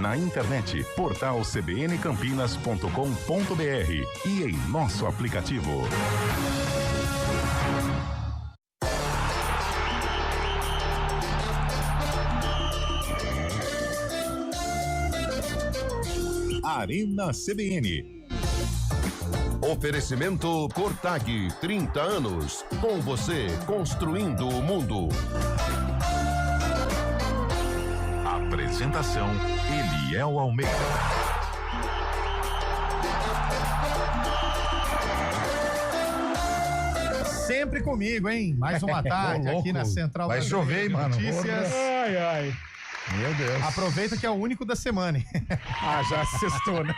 na internet, portal cbncampinas.com.br e em nosso aplicativo. Arena CBN. Oferecimento Cortag, 30 anos, com você, construindo o mundo. Apresentação, Eliel Almeida. Sempre comigo, hein? Mais uma tarde aqui na Central. Vai chover, hein, mano? Notícias. Ai, ai. Meu Deus. Aproveita que é o único da semana. Já sextou, né?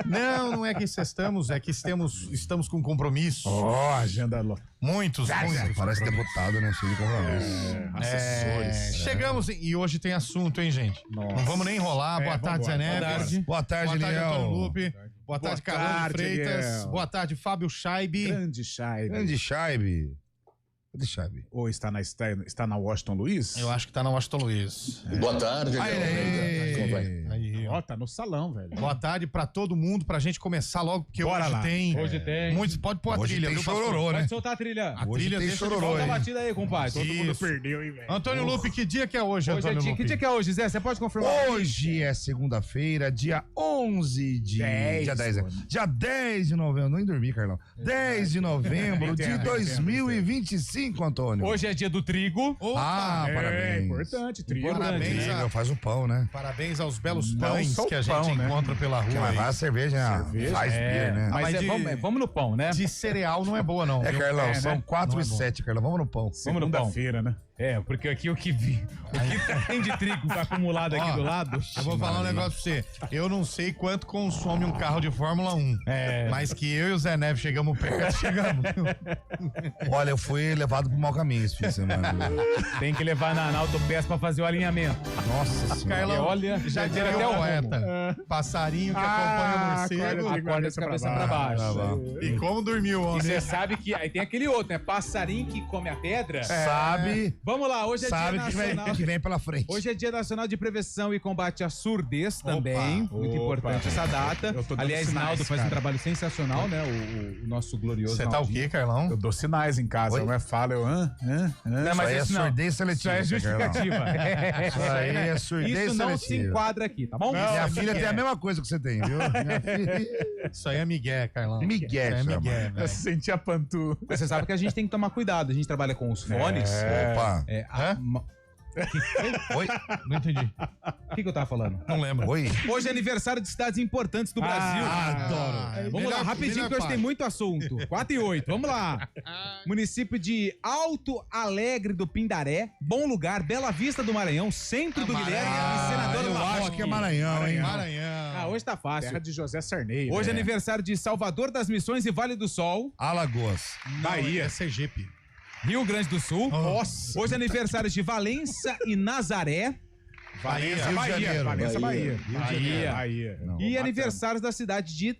Não é que sextamos, é que estamos com compromisso. Agenda Muitos. Parece deputado, né? Cheio de compromisso. assessores. Chegamos e hoje tem assunto, hein, gente? Nossa. Não vamos nem enrolar. Boa tarde, Zé Neves. Boa tarde, Antônio Eliel. Lupe. Boa tarde, Carlos Freitas. Eliel. Boa tarde, Fábio Scheibe. Grande Chay. Grande Scheibe. Cadê Scheibe? Ou está na Washington Luiz? Eu acho que tá na Washington Luiz. Boa tarde, Eliel. Como vai? Aí, ó. Ó, tá no salão, velho. Boa tarde pra todo mundo, pra gente começar logo, porque Bora hoje lá. tem. Hoje tem. Muitos, pode pôr a Hoje trilha, tem viu, pastor? chororô, né? Pode soltar a trilha. A Hoje trilha tem deixa chororô, Solta a hein? batida aí, compadre. Todo mundo perdeu, hein, velho? Antônio Lupe, que dia que é hoje, Hoje é Antônio dia, Lupe? que dia que é hoje, Zé? Você pode confirmar? Hoje é segunda-feira, dia 11 de... dia 10, mano. dia 10 de novembro. Nem dormi, Carlão. 10 de novembro de Entendo, 2025, Antônio. Hoje é dia do trigo. Opa! parabéns. É importante, trio. Parabéns. Meu, faz o pão, né? Parabéns aos belos Não pães só o que a gente pão, né? encontra pela Que rua. vai aí. a cerveja, faz beer, né? Mas mas vamos no pão, né? De cereal não é boa, não. É, viu? Carlão, né? são 4 Não é e bom. 7, Carlão. Vamos no pão. Vamos no pão. Segunda-feira, né? É, porque aqui o que tem de trigo tá acumulado aqui Ó, do lado. Eu vou falar um negócio pra você. Eu não sei quanto consome um carro de Fórmula 1. Mas que eu e o Zé Neves chegamos perto, chegamos. Olha, eu fui levado pro mau caminho esse fim de semana. Tem que levar na autopeça pra fazer o alinhamento. Nossa senhora. Carlão, olha, já já diria até o o poeta. Passarinho que acompanha o morcego. Acorda de cabeça pra baixo. Tá bom. E como dormiu E ontem? você sabe que aí tem aquele outro, né? Passarinho que come a pedra. Sabe, Vamos lá, hoje é sabe dia que vem, nacional. que vem pela frente. Hoje é Dia Nacional de Prevenção e Combate à Surdez também. Muito importante essa data. Eu tô dando Aliás, sinais, Naldo faz um cara. trabalho sensacional, né? O nosso glorioso Você tá o Naldinho. quê, Carlão? Eu dou sinais em casa. Oi? Não é fala, eu... Não, Isso aí é isso não. surdez Isso seletiva. é justificativa. Isso aí é surdez Isso não se seletiva. enquadra aqui, tá bom? Minha filha tem a mesma coisa que você tem, viu? Minha filha... Isso aí é migué, Carlão. Migué, Isso aí é chama. migué, Eu velho. senti a pantu. Mas você sabe que a gente tem que tomar cuidado. A gente trabalha com os fones. Opa. Oi? Não entendi. O que eu tava falando? Não lembro. Oi? Hoje é aniversário de cidades importantes do Brasil. adoro. Vamos lá, rapidinho, que hoje tem muito assunto. 4 e 8, vamos lá. Município de Alto Alegre do Pindaré, Bom Lugar, Bela Vista do Maranhão, Centro do Guilherme e Senador eu Marroque. acho que é Maranhão, hein? Maranhão. Hoje tá fácil. Terra de José Sarney. Hoje é né? aniversário de Salvador das Missões e Vale do Sol, Alagoas. Bahia. É Sergipe. Rio Grande do Sul. Nossa. Hoje é aniversário de Valença e Nazaré. Valência, Rio de Bahia. Janeiro. Valência, Bahia. Bahia. Bahia. Não, E bacana. aniversários da cidade de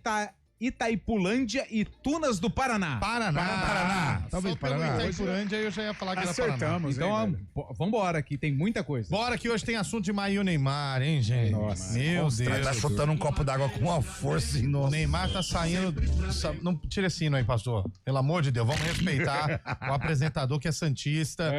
Itaipulândia e Tunas do Paraná. Paraná. Talvez Só pelo Paraná. Itaipurândia eu já ia falar que era Paraná. Acertamos, Então, hein, velho? vambora, aqui tem muita coisa. Bora que hoje tem assunto de Maio Neymar, hein, gente? Nossa. Meu Tá Deus. chutando um copo d'água com uma força O enorme. Neymar tá saindo. Não tira esse hino aí, pastor. Pelo amor de Deus, vamos respeitar o apresentador que é Santista.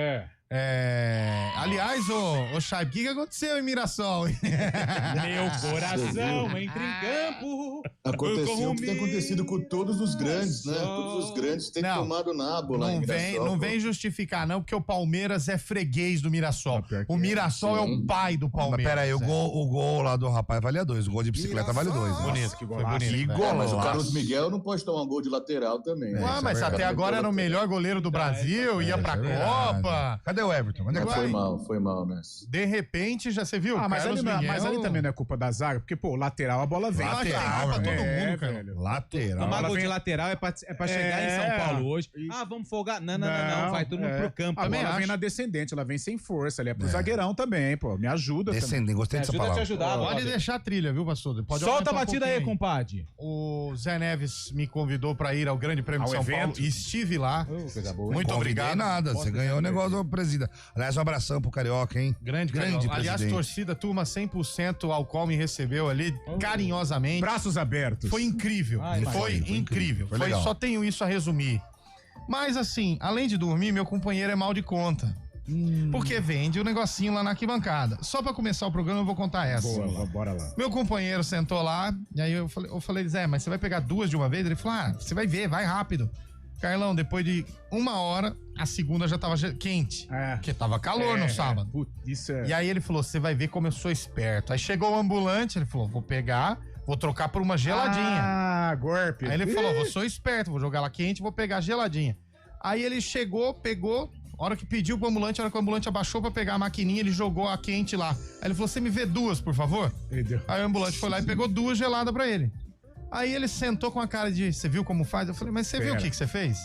Aliás, ô Chay, o que aconteceu em Mirassol? hein? Meu coração entra em campo. Aconteceu o que tem acontecido com todos os grandes, né? Só- Todos os grandes têm Não. tomado nabo lá em Não vem, Mirassol. não vem justificar, não, porque o Palmeiras é freguês do Mirassol. pior que O Mirassol é o pai do Mas Palmeiras. pera aí, o gol lá do rapaz valia 2. O gol de bicicleta vale 2. Né? Bonito, que foi golaço. bonito. Que velho. É, mas o golaço. Carlos Miguel não pode tomar um gol de lateral também. né? Ué, isso mas é até verdade. agora era o melhor goleiro do Brasil, ia pra Isso é verdade. Copa. Cadê o Everton? Onde é que Ué, vai? Foi mal, né? De repente, já você viu? Mas Carlos mas ali Miguel- também não é culpa da zaga, porque, pô, lateral a bola vem. Eu acho que tem Lateral, gol pra todo é, mundo, cara. velho. Lateral. Tomar gol vem- de lateral é pra chegar em São Paulo hoje. Ah, vamos folgar. Não. Vai todo mundo pro campo. A Também bola acho. vem na descendente, ela vem sem força, ali é pro zagueirão também, pô. Me ajuda também. Descendente, gostei dessa Ajuda a te palavra. ajudar. Pode Bob. deixar a trilha, viu, pastor? Pode Solta aumentar a um batida aí, pouquinho compadre. O Zé Neves me convidou pra ir ao Grande Prêmio Ao de São evento? Paulo. Estive lá. Coisa boa. Muito Convidei obrigado. nada, você ganhou o negócio do presente presida. Aliás, um abração pro Carioca, hein? Grande presidente. Aliás, torcida, turma 100% ao qual me recebeu ali carinhosamente. Braços abertos. Foi incrível. Ai, foi incrível. Foi legal. Só tenho isso a resumir. Mas assim, além de dormir, meu companheiro é mal de conta. Porque vende o negocinho lá na arquibancada. Só pra começar o programa eu vou contar essa. Boa, bora lá. Meu companheiro sentou lá, e aí eu falei, Zé, mas você vai pegar 2 de uma vez? Ele falou, você vai ver, vai rápido. Carlão, depois de 1 hora, a segunda já tava quente. Porque tava calor no sábado. Putz, isso é... E aí ele falou, você vai ver como eu sou esperto. Aí chegou o ambulante, ele falou, vou pegar, vou trocar por uma geladinha. Ah, golpe. Aí ele falou, eu sou esperto, vou jogar ela quente, vou pegar geladinha. Aí ele chegou, pegou, a hora que pediu pro ambulante, a hora que o ambulante abaixou pra pegar a maquininha, ele jogou a quente lá. Aí ele falou, você me vê 2, por favor? Aí o ambulante foi lá e pegou 2 geladas pra ele. Aí ele sentou com a cara de, você viu como faz? Eu falei, mas você viu o que você fez?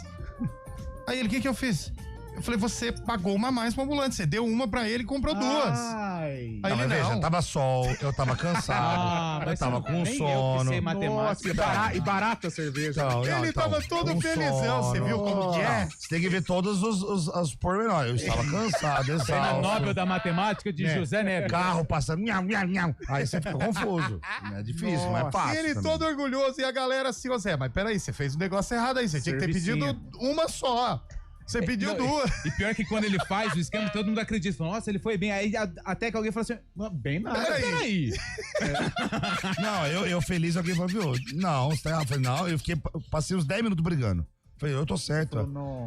Aí ele, o que eu fiz? Eu falei, você pagou uma a mais pro ambulante, você deu uma pra ele e comprou 2. Ai. Aí ele, veja, não. tava sol, eu tava cansado, eu tava com sono. Nossa, e barata a cerveja. Ele tava todo felizão, você viu como que é? Você tem que ver todos os pormenores. Eu estava cansado, Prêmio exausto. Nobel da Matemática de José Neves. Carro passando, miau, miau, miau. Aí você fica confuso. É difícil, mas é E fácil. ele também. todo orgulhoso e a galera assim, ô Zé, mas peraí, você fez um negócio errado aí, você tinha que ter Servicinho. pedido uma só. Você pediu Não, 2. E pior que quando ele faz o esquema, todo mundo acredita. Fala, nossa, ele foi bem. Aí até que alguém fala assim, bem nada. Peraí. Não, eu feliz, alguém falou, viu? Não, você tá errado. Eu falei, não, eu passei uns 10 minutos brigando. Falei, eu tô certo.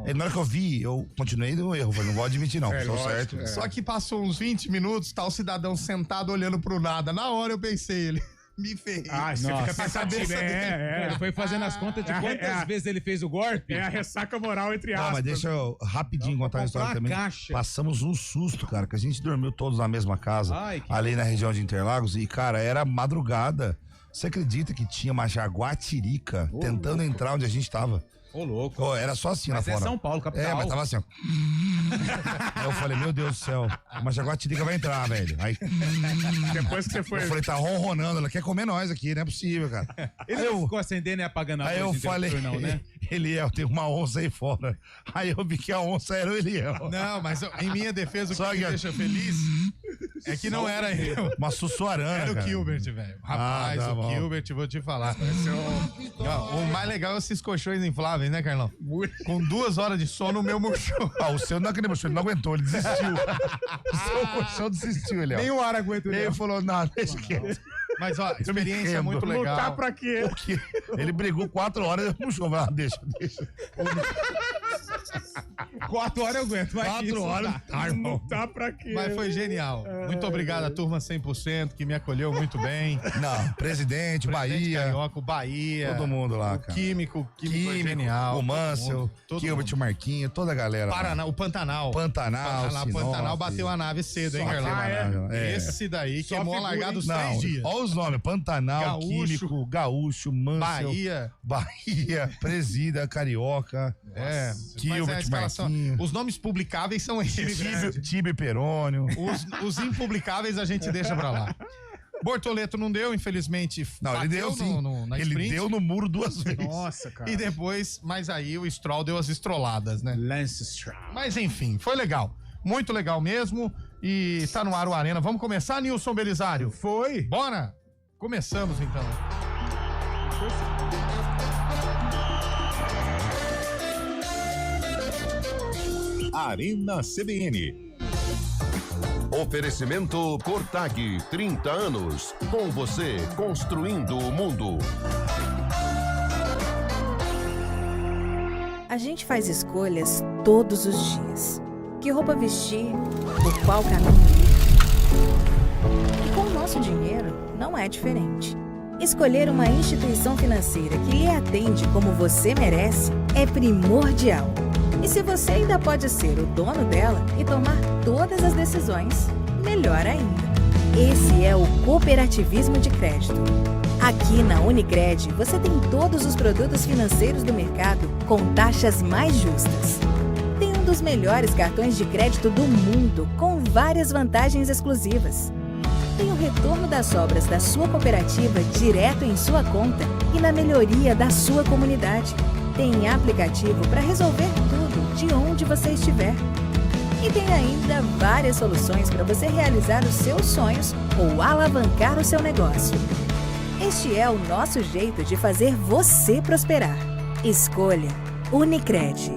Aí, na hora que eu vi, eu continuei no erro. Falei, não vou admitir, não. Tô lógico, certo. Só que passou uns 20 minutos, tá o cidadão sentado olhando pro nada. Na hora eu pensei, ele, me ferrei. Ah, você fica pensativo. Ele foi fazendo as contas de quantas vezes ele fez o golpe. É a ressaca moral, entre aspas. Não, mas deixa eu rapidinho contar uma história também. Caixa. Passamos um susto, cara, que a gente dormiu todos na mesma casa, Ai, que ali na região de Interlagos, e, cara, era madrugada. Você acredita que tinha uma jaguatirica tentando entrar onde a gente tava? Ô, louco. Oh, era só assim Mas lá é fora. São Paulo, capital. É, mas tava assim, ó. Aí eu falei, meu Deus do céu, uma jaguatirica vai entrar, velho. Aí Depois que você foi... eu falei, tá ronronando, ela quer comer nós aqui, não é possível, cara. Ele Aí não eu, ficou acendendo e apagando a aí eu luz o falei, interruptor, não, né? Eliel, tem uma onça aí fora. Aí eu vi que a onça era o Eliel. Não, mas em minha defesa, o Só que me que- deixa feliz é que não era eu. Uma sussuarana, Era o cara. Gilbert, velho. Rapaz, tá o bom. Gilbert, vou te falar. Ó, o mais legal é esses colchões infláveis, né, Carlão? Com 2 horas de sono, o meu murchou. Ah, o seu não é aquele mochão, ele não aguentou, ele desistiu. O seu colchão desistiu, Eliel. Nem um ar aguenta o Ele Léo. falou, não, deixa quieto. Mas, ó, experiência rendo. muito legal. Lutar pra quê? Porque ele brigou 4 horas e puxou. Ah, deixa. 4 horas eu aguento. Mas 4 isso horas. dá. Ah, irmão. Lutar pra quê? Mas foi genial. Muito obrigado à turma 100%, que me acolheu muito bem. Não, presidente, Bahia, Carioca, o Bahia. todo mundo lá, O cara. Químico foi genial. o Mansell, todo Gilbert, mundo. o Marquinho, toda a galera. lá. Paraná, o Pantanal. Pantanal, Pantanal bateu a nave cedo, hein, Só Carlão? que é. Esse daí Só queimou a figura, largada os Não, 3 dias. olha os nomes: Pantanal, Gaúcho, Químico, Gaúcho, Mansell, Bahia. Presida, Carioca, Mas é a Gilbert, escalação. Marquinho, Os nomes publicáveis são esses. Tibe Perônio. Os impublicáveis a gente deixa pra lá. Bortoleto não deu, infelizmente. Não, ele bateu deu sim. na Ele sprint. deu no muro 2 vezes. Nossa, cara. E depois, mas aí o Stroll deu as estroladas, né? Lance Stroll. Mas enfim, foi legal. Muito legal mesmo. E tá no ar o Arena. Vamos começar, Nilson Belisário? Foi. Bora? Começamos então. Arena CBN. Oferecimento Cortag, 30 anos. Com você, construindo o mundo. A gente faz escolhas todos os dias. Que roupa vestir, por qual caminho ir. E com o nosso dinheiro, não é diferente. Escolher uma instituição financeira que lhe atende como você merece é primordial. E se você ainda pode ser o dono dela e tomar todas as decisões, melhor ainda. Esse é o cooperativismo de crédito. Aqui na Unicred, você tem todos os produtos financeiros do mercado com taxas mais justas. Tem um dos melhores cartões de crédito do mundo, com várias vantagens exclusivas. Tem o retorno das sobras da sua cooperativa direto em sua conta e na melhoria da sua comunidade. Tem aplicativo para resolver tudo de onde você estiver. E tem ainda várias soluções para você realizar os seus sonhos ou alavancar o seu negócio. Este é o nosso jeito de fazer você prosperar. Escolha Unicred.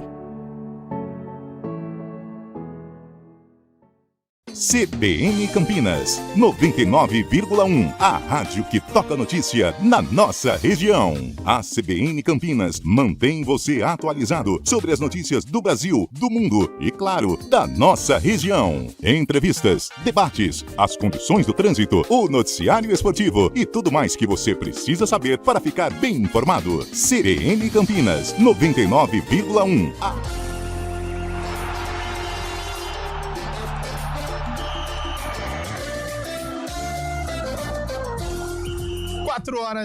CBN Campinas, 99,1. A rádio que toca notícia na nossa região. A CBN Campinas mantém você atualizado sobre as notícias do Brasil, do mundo e, claro, da nossa região. Entrevistas, debates, as condições do trânsito, o noticiário esportivo e tudo mais que você precisa saber para ficar bem informado. CBN Campinas, 99,1.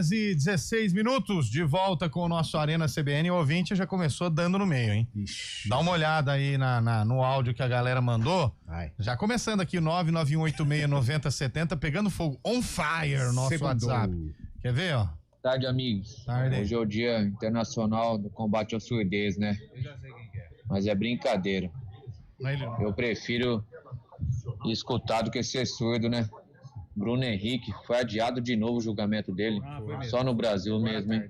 4h16, de volta com o nosso Arena CBN. O ouvinte já começou dando no meio, hein? Ixi. Dá uma olhada aí no áudio que a galera mandou. Vai. Já começando aqui, 991869070, pegando fogo. On fire, nosso Segundou. WhatsApp. Quer ver, ó? Tarde, amigos. Tarde. Hoje é o Dia Internacional do Combate à Surdez, né? Mas é brincadeira. Eu prefiro escutar do que ser surdo, né? Bruno Henrique, foi adiado de novo o julgamento dele. Só no Brasil mesmo, hein?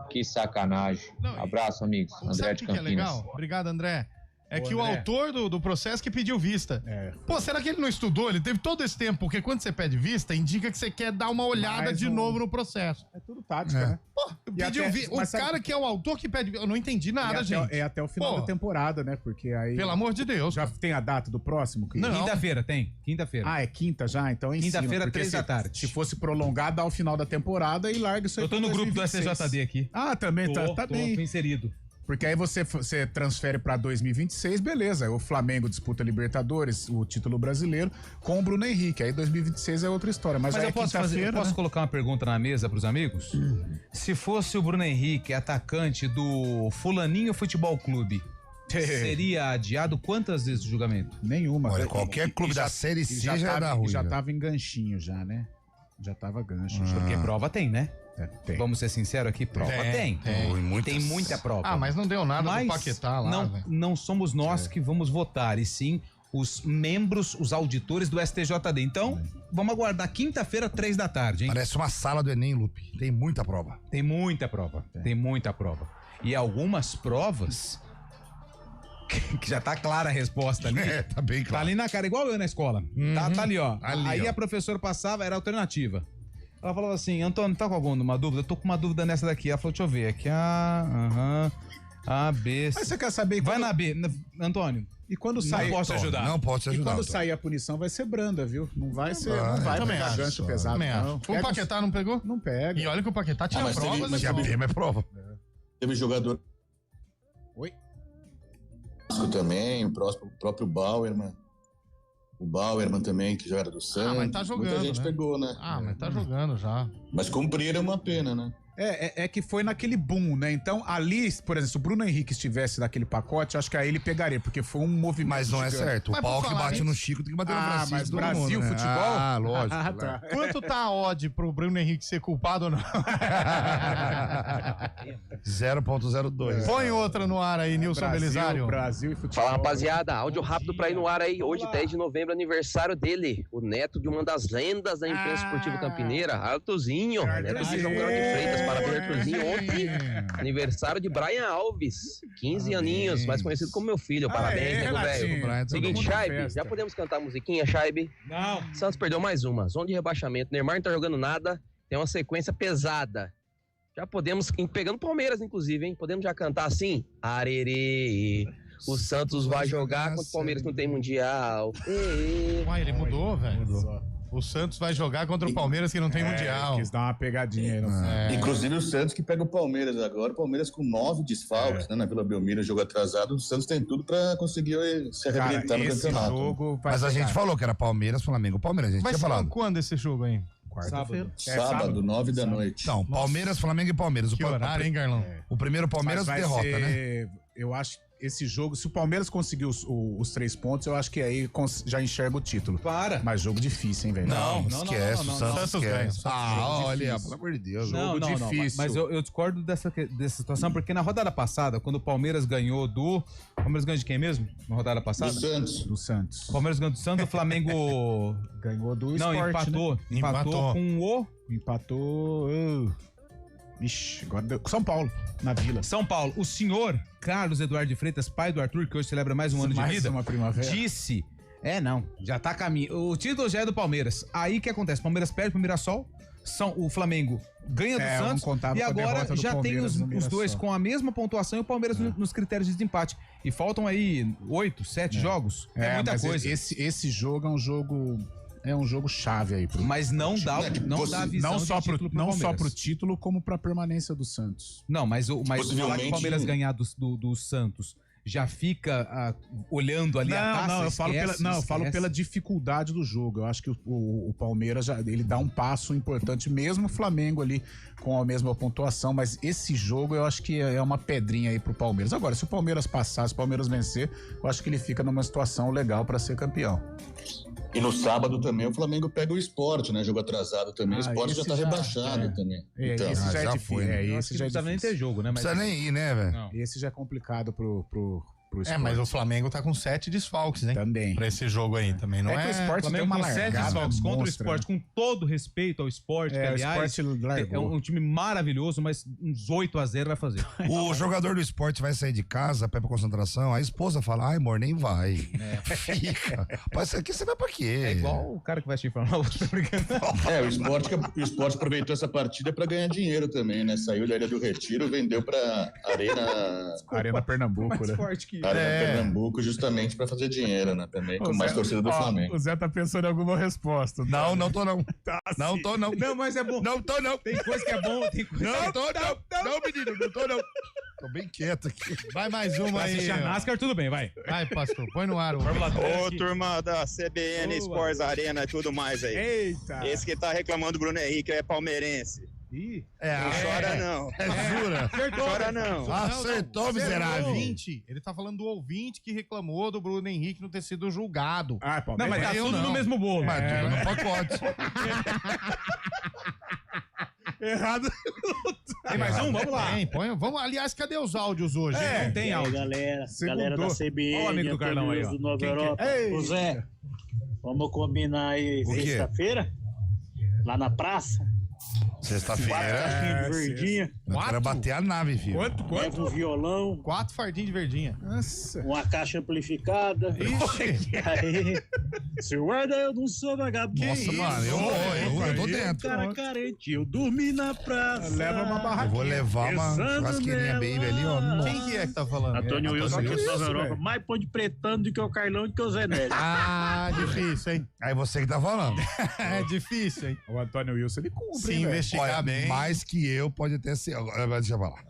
Que sacanagem. Abraço, amigos. André Sabe de o que é Campinas. legal? Obrigado, André. É que o André. autor do processo que pediu vista. Pô, será que ele não estudou? Ele teve todo esse tempo, porque quando você pede vista, indica que você quer dar uma olhada Mais de um- novo no processo. É tudo tática, né? Pô, pediu até- vi... O mas sabe- cara que é o autor que pede... Eu não entendi nada, E gente. É até o final Pô, da temporada, né? Porque aí... Pelo amor de Deus. Já tem a data do próximo? Não. Quinta-feira, tem. Quinta-feira. Ah, é quinta já? Então é em cima, Quinta-feira, porque 3 da tarde. Se fosse prolongar, dá o final da temporada e larga isso aí Eu tô pra no grupo do 2026. STJD aqui. Ah, também tá Tô bem. inserido. Porque aí você transfere pra 2026, beleza. O Flamengo disputa Libertadores, o título brasileiro, com o Bruno Henrique. Aí 2026 é outra história. Mas, Mas aí eu posso quinta-feira, posso né? colocar uma pergunta na mesa pros amigos? Se fosse o Bruno Henrique, atacante do Fulaninho Futebol Clube, seria adiado quantas vezes o julgamento? Nenhuma. Olha, velho. qualquer clube da Série C já tava, dá ruim. Já já. tava em ganchinho já, né? Já tava gancho. já. Porque prova tem, né? Tem. Vamos ser sinceros aqui, prova tem. Tem muitas. Tem muita prova. Ah, mas não deu nada Mas do Paquetá lá, não, velho. não somos nós que vamos votar, e sim os membros, os auditores do STJD. Então, vamos aguardar quinta-feira, 3 da tarde, hein? Parece uma sala do Enem, Lupe. Tem muita prova. Tem muita prova. Tem muita prova. E algumas provas que já tá clara a resposta ali. É, tá bem Tá claro. ali na cara, igual eu na escola. Tá ali, ó. Ali, Aí ó. a professora passava, era alternativa. Ela falava assim, Antônio, tá com alguma dúvida? Eu tô com uma dúvida nessa daqui. Ela falou, deixa eu ver. Aqui, A, B, C. Mas você quer saber... Vai quando- na B. Antônio, E quando não sair... posso te ajudar. Não pode te E ajudar. quando Antônio. sair a punição vai ser branda, viu? Não vai ser... vai. Não vai Também pegar acho. gancho pesado, Também não. acho. O Pega Paquetá não pegou? Não pega. E olha que o Paquetá tinha mas teve- provas. mas Já pô. tem, é prova. Teve jogador Oi? também, o próprio Bauerman. O Bauerman também, que já era do Santos. mas tá jogando, Muita gente né? pegou, né? Ah, mas tá jogando já. Mas cumpriram uma pena, né? É que foi naquele boom, né? Então, ali, por exemplo, se o Bruno Henrique estivesse naquele pacote, acho que aí ele pegaria, porque foi um movimento. Mas não é gigante. certo. O Mas por pau que falar bate nisso- no Chico tem que bater no Ah, Francisco. mas todo Brasil mundo, né? futebol? Ah, lógico. Ah, né? tá. Quanto tá a odd pro Bruno Henrique ser culpado ou não? 0.02. Põe outra no ar aí, Nilson Belisário. Brasil e futebol. Fala, rapaziada, áudio rápido pra ir no ar aí. Hoje, 10 de novembro, aniversário dele, o neto de uma das lendas da imprensa esportiva campineira, Arthurzinho. Neto de João Grau de Freitas, parabéns, Arthurzinho. Ontem, aniversário de Brian Alves, 15 aninhos, mais conhecido como meu filho. Parabéns, nego velho. Renatinho. Seguinte, Todo mundo na Chaibe, festa. já podemos cantar a musiquinha, Chaibe? Não. Santos perdeu mais uma, zona de rebaixamento. Neymar não tá jogando nada, tem uma sequência pesada. Já podemos, pegando Palmeiras, inclusive, hein? Podemos já cantar assim? Arerê, o Santos vai jogar contra o Palmeiras que não tem Mundial. Uai, ele mudou, velho. O Santos vai jogar contra o Palmeiras que não tem Mundial. Quis dar uma pegadinha aí. Não É. Inclusive o Santos que pega o Palmeiras agora. O Palmeiras com 9 desfalques, né? Na Vila Belmiro, jogo atrasado. O Santos tem tudo pra conseguir se reabilitar no esse campeonato. jogo vai Mas a pegar. gente falou que era Palmeiras, Flamengo. Palmeiras, a gente Vai tinha ser falado. quando esse jogo aí? Quarta-feira. Sábado, 9 da noite. Não, Palmeiras, Flamengo e Palmeiras. Que horário, hein, Carlão? O primeiro Palmeiras Mas vai derrota, ser- né? Eu acho esse jogo, se o Palmeiras conseguir os 3 pontos, eu acho que aí já enxerga o título. Para. Mas jogo difícil, hein, velho? Não, esquece. O Santos esquece. Olha, pelo amor de Deus. Jogo difícil. Mas eu discordo dessa situação, porque na rodada passada, quando o Palmeiras ganhou O Palmeiras ganhou de quem mesmo? Na rodada passada? Do Santos. O Palmeiras ganhou do Santos, o Flamengo... ganhou do Não, Sport, empatou. né? Empatou com o... Empatou... Vixe, agora deu... São Paulo, na Vila. São Paulo. O senhor Carlos Eduardo de Freitas, pai do Arthur, que hoje celebra mais um ano de vida, uma primavera. disse... já tá a caminho. O título já é do Palmeiras. Aí o que acontece? O Palmeiras perde pro Mirassol, o Flamengo ganha do Santos e agora já tem os dois com a mesma pontuação e o Palmeiras nos critérios de desempate. E faltam aí 8, 7 jogos. É muita coisa. Esse jogo é um jogo chave aí pro... Mas não dá a visão não só de título pro não Palmeiras. só pro título, como pra permanência do Santos. Não, mas falar que o Palmeiras ganhar do Santos já fica olhando ali a taça, eu falo pela dificuldade do jogo. Eu acho que o Palmeiras ele dá um passo importante, mesmo o Flamengo ali com a mesma pontuação, mas esse jogo eu acho que é uma pedrinha aí pro Palmeiras. Agora, se o Palmeiras passar, se o Palmeiras vencer, eu acho que ele fica numa situação legal pra ser campeão. E no sábado também o Flamengo pega o Sport, né? Jogo atrasado também. O Sport já tá rebaixado também. Então, esse já é difícil. Esse já não precisa nem ter jogo, né? Não precisa nem ir, né, velho? Esse já é complicado pro Sport. Mas o Flamengo tá com 7 desfalques, hein? Também. Pra esse jogo aí também, não é? Que o Sport tem uma largada 7 desfalques contra o Sport, com todo respeito ao Sport, que aliás é um time maravilhoso, mas uns 8-0 vai fazer. O jogador do Sport vai sair de casa pra ir pra concentração, a esposa fala, ai, amor, nem vai. Fica. Mas aqui você vai pra quê? É igual o cara que vai te informar. O Sport aproveitou essa partida pra ganhar dinheiro também, né? Saiu da Ilha do Retiro, vendeu pra Arena Pernambuco, mais né? Forte que Pernambuco, justamente pra fazer dinheiro, né? Também, com mais torcida do Flamengo. O Zé tá pensando em alguma resposta. Não tô não. Não tô não. Não, mas é bom. Não tô não. Tem coisa que é bom, tem coisa Não tô não. Não, menino, não tô não. Tô bem quieto aqui. Vai mais uma aí. Assistir a NASCAR, tudo bem, vai. Vai, pastor, põe no ar. Ô, turma da CBN Sports Arena e tudo mais aí. Eita. Esse que tá reclamando do Bruno Henrique é palmeirense. Não chora não. Jura? Chora não. Acertou, miserável. Ele tá falando do ouvinte que reclamou do Bruno Henrique não ter sido julgado. Não, mas tá tudo no mesmo bolo. Mas tudo no pacote. Errado. Tem mais um? Vamos lá. Vamos, aliás, cadê os áudios hoje? Não tem áudio. Galera da CBN. Olha o amigo do Carlão aí, ó. Do Nova Europa. Ô Zé, vamos combinar aí sexta-feira? Lá na praça? Sexta-feira. 4 caixinhas de verdinha. Eu quero bater a nave, filho. Leva um violão. 4 fardinhos de verdinha. Nossa. Uma caixa amplificada. Ixi. Aí, se guarda, eu não sou vagabundo. Nossa, mano, eu tô dentro. Cara carente, eu dormi na praça. Leva uma barraquinha. Eu vou levar uma churrasqueirinha baby ali, ó. Quem que é que tá falando? Antônio Wilson aqui de Nova Europa. Mais pão de pretano do que o Carlão e do que o Zé Neto. Difícil, hein? Aí você que tá falando. É difícil, hein? O Antônio Wilson, ele cumpre, Se investigar bem. Mais que eu pode até ser. Agora deixa eu falar.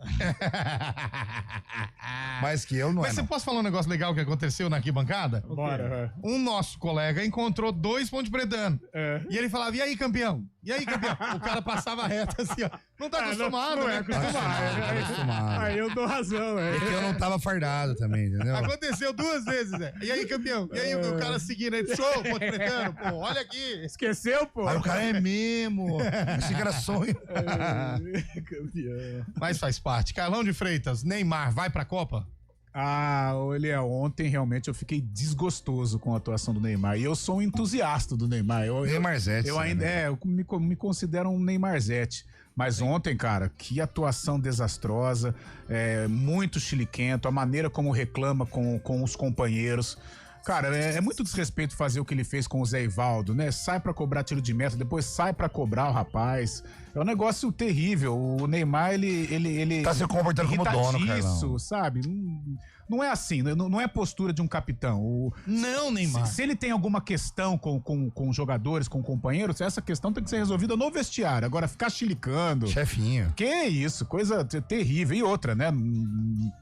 Mais que eu não Mas é. você Não. posso falar um negócio legal que aconteceu na arquibancada? Bora. Um nosso colega encontrou 2 pão de pretano. E ele falava, e aí, campeão? E aí, campeão? O cara passava reto assim, ó. Não tá acostumado, não né? é acostumado. Aí eu dou razão, É que eu não tava fardado também, entendeu? Aconteceu 2 vezes, né? E aí, campeão? E aí, o cara seguindo aí, show, pão de pretano, pô, olha aqui. Esqueceu, pô? Aí o cara é mesmo. Achei que era sonho. Campeão. Mas faz parte. Carlão de Freitas, Neymar vai pra Copa? Olha, ontem realmente eu fiquei desgostoso com a atuação do Neymar. E eu sou um entusiasta do Neymar. Neymarzete. Eu ainda eu me considero um Neymarzete. Mas ontem, cara, que atuação desastrosa, muito chiliquento, a maneira como reclama com os companheiros. Cara, é muito desrespeito fazer o que ele fez com o Zé Ivaldo, né? Sai pra cobrar tiro de meta, depois sai pra cobrar o rapaz. É um negócio terrível. O Neymar, ele Tá se comportando como dono, cara. Isso, sabe? Não é assim, não é postura de um capitão. Não, Neymar. Se ele tem alguma questão com jogadores, com companheiros, essa questão tem que ser resolvida no vestiário. Agora, ficar chilicando... Chefinho. Que isso, coisa terrível. E outra, né?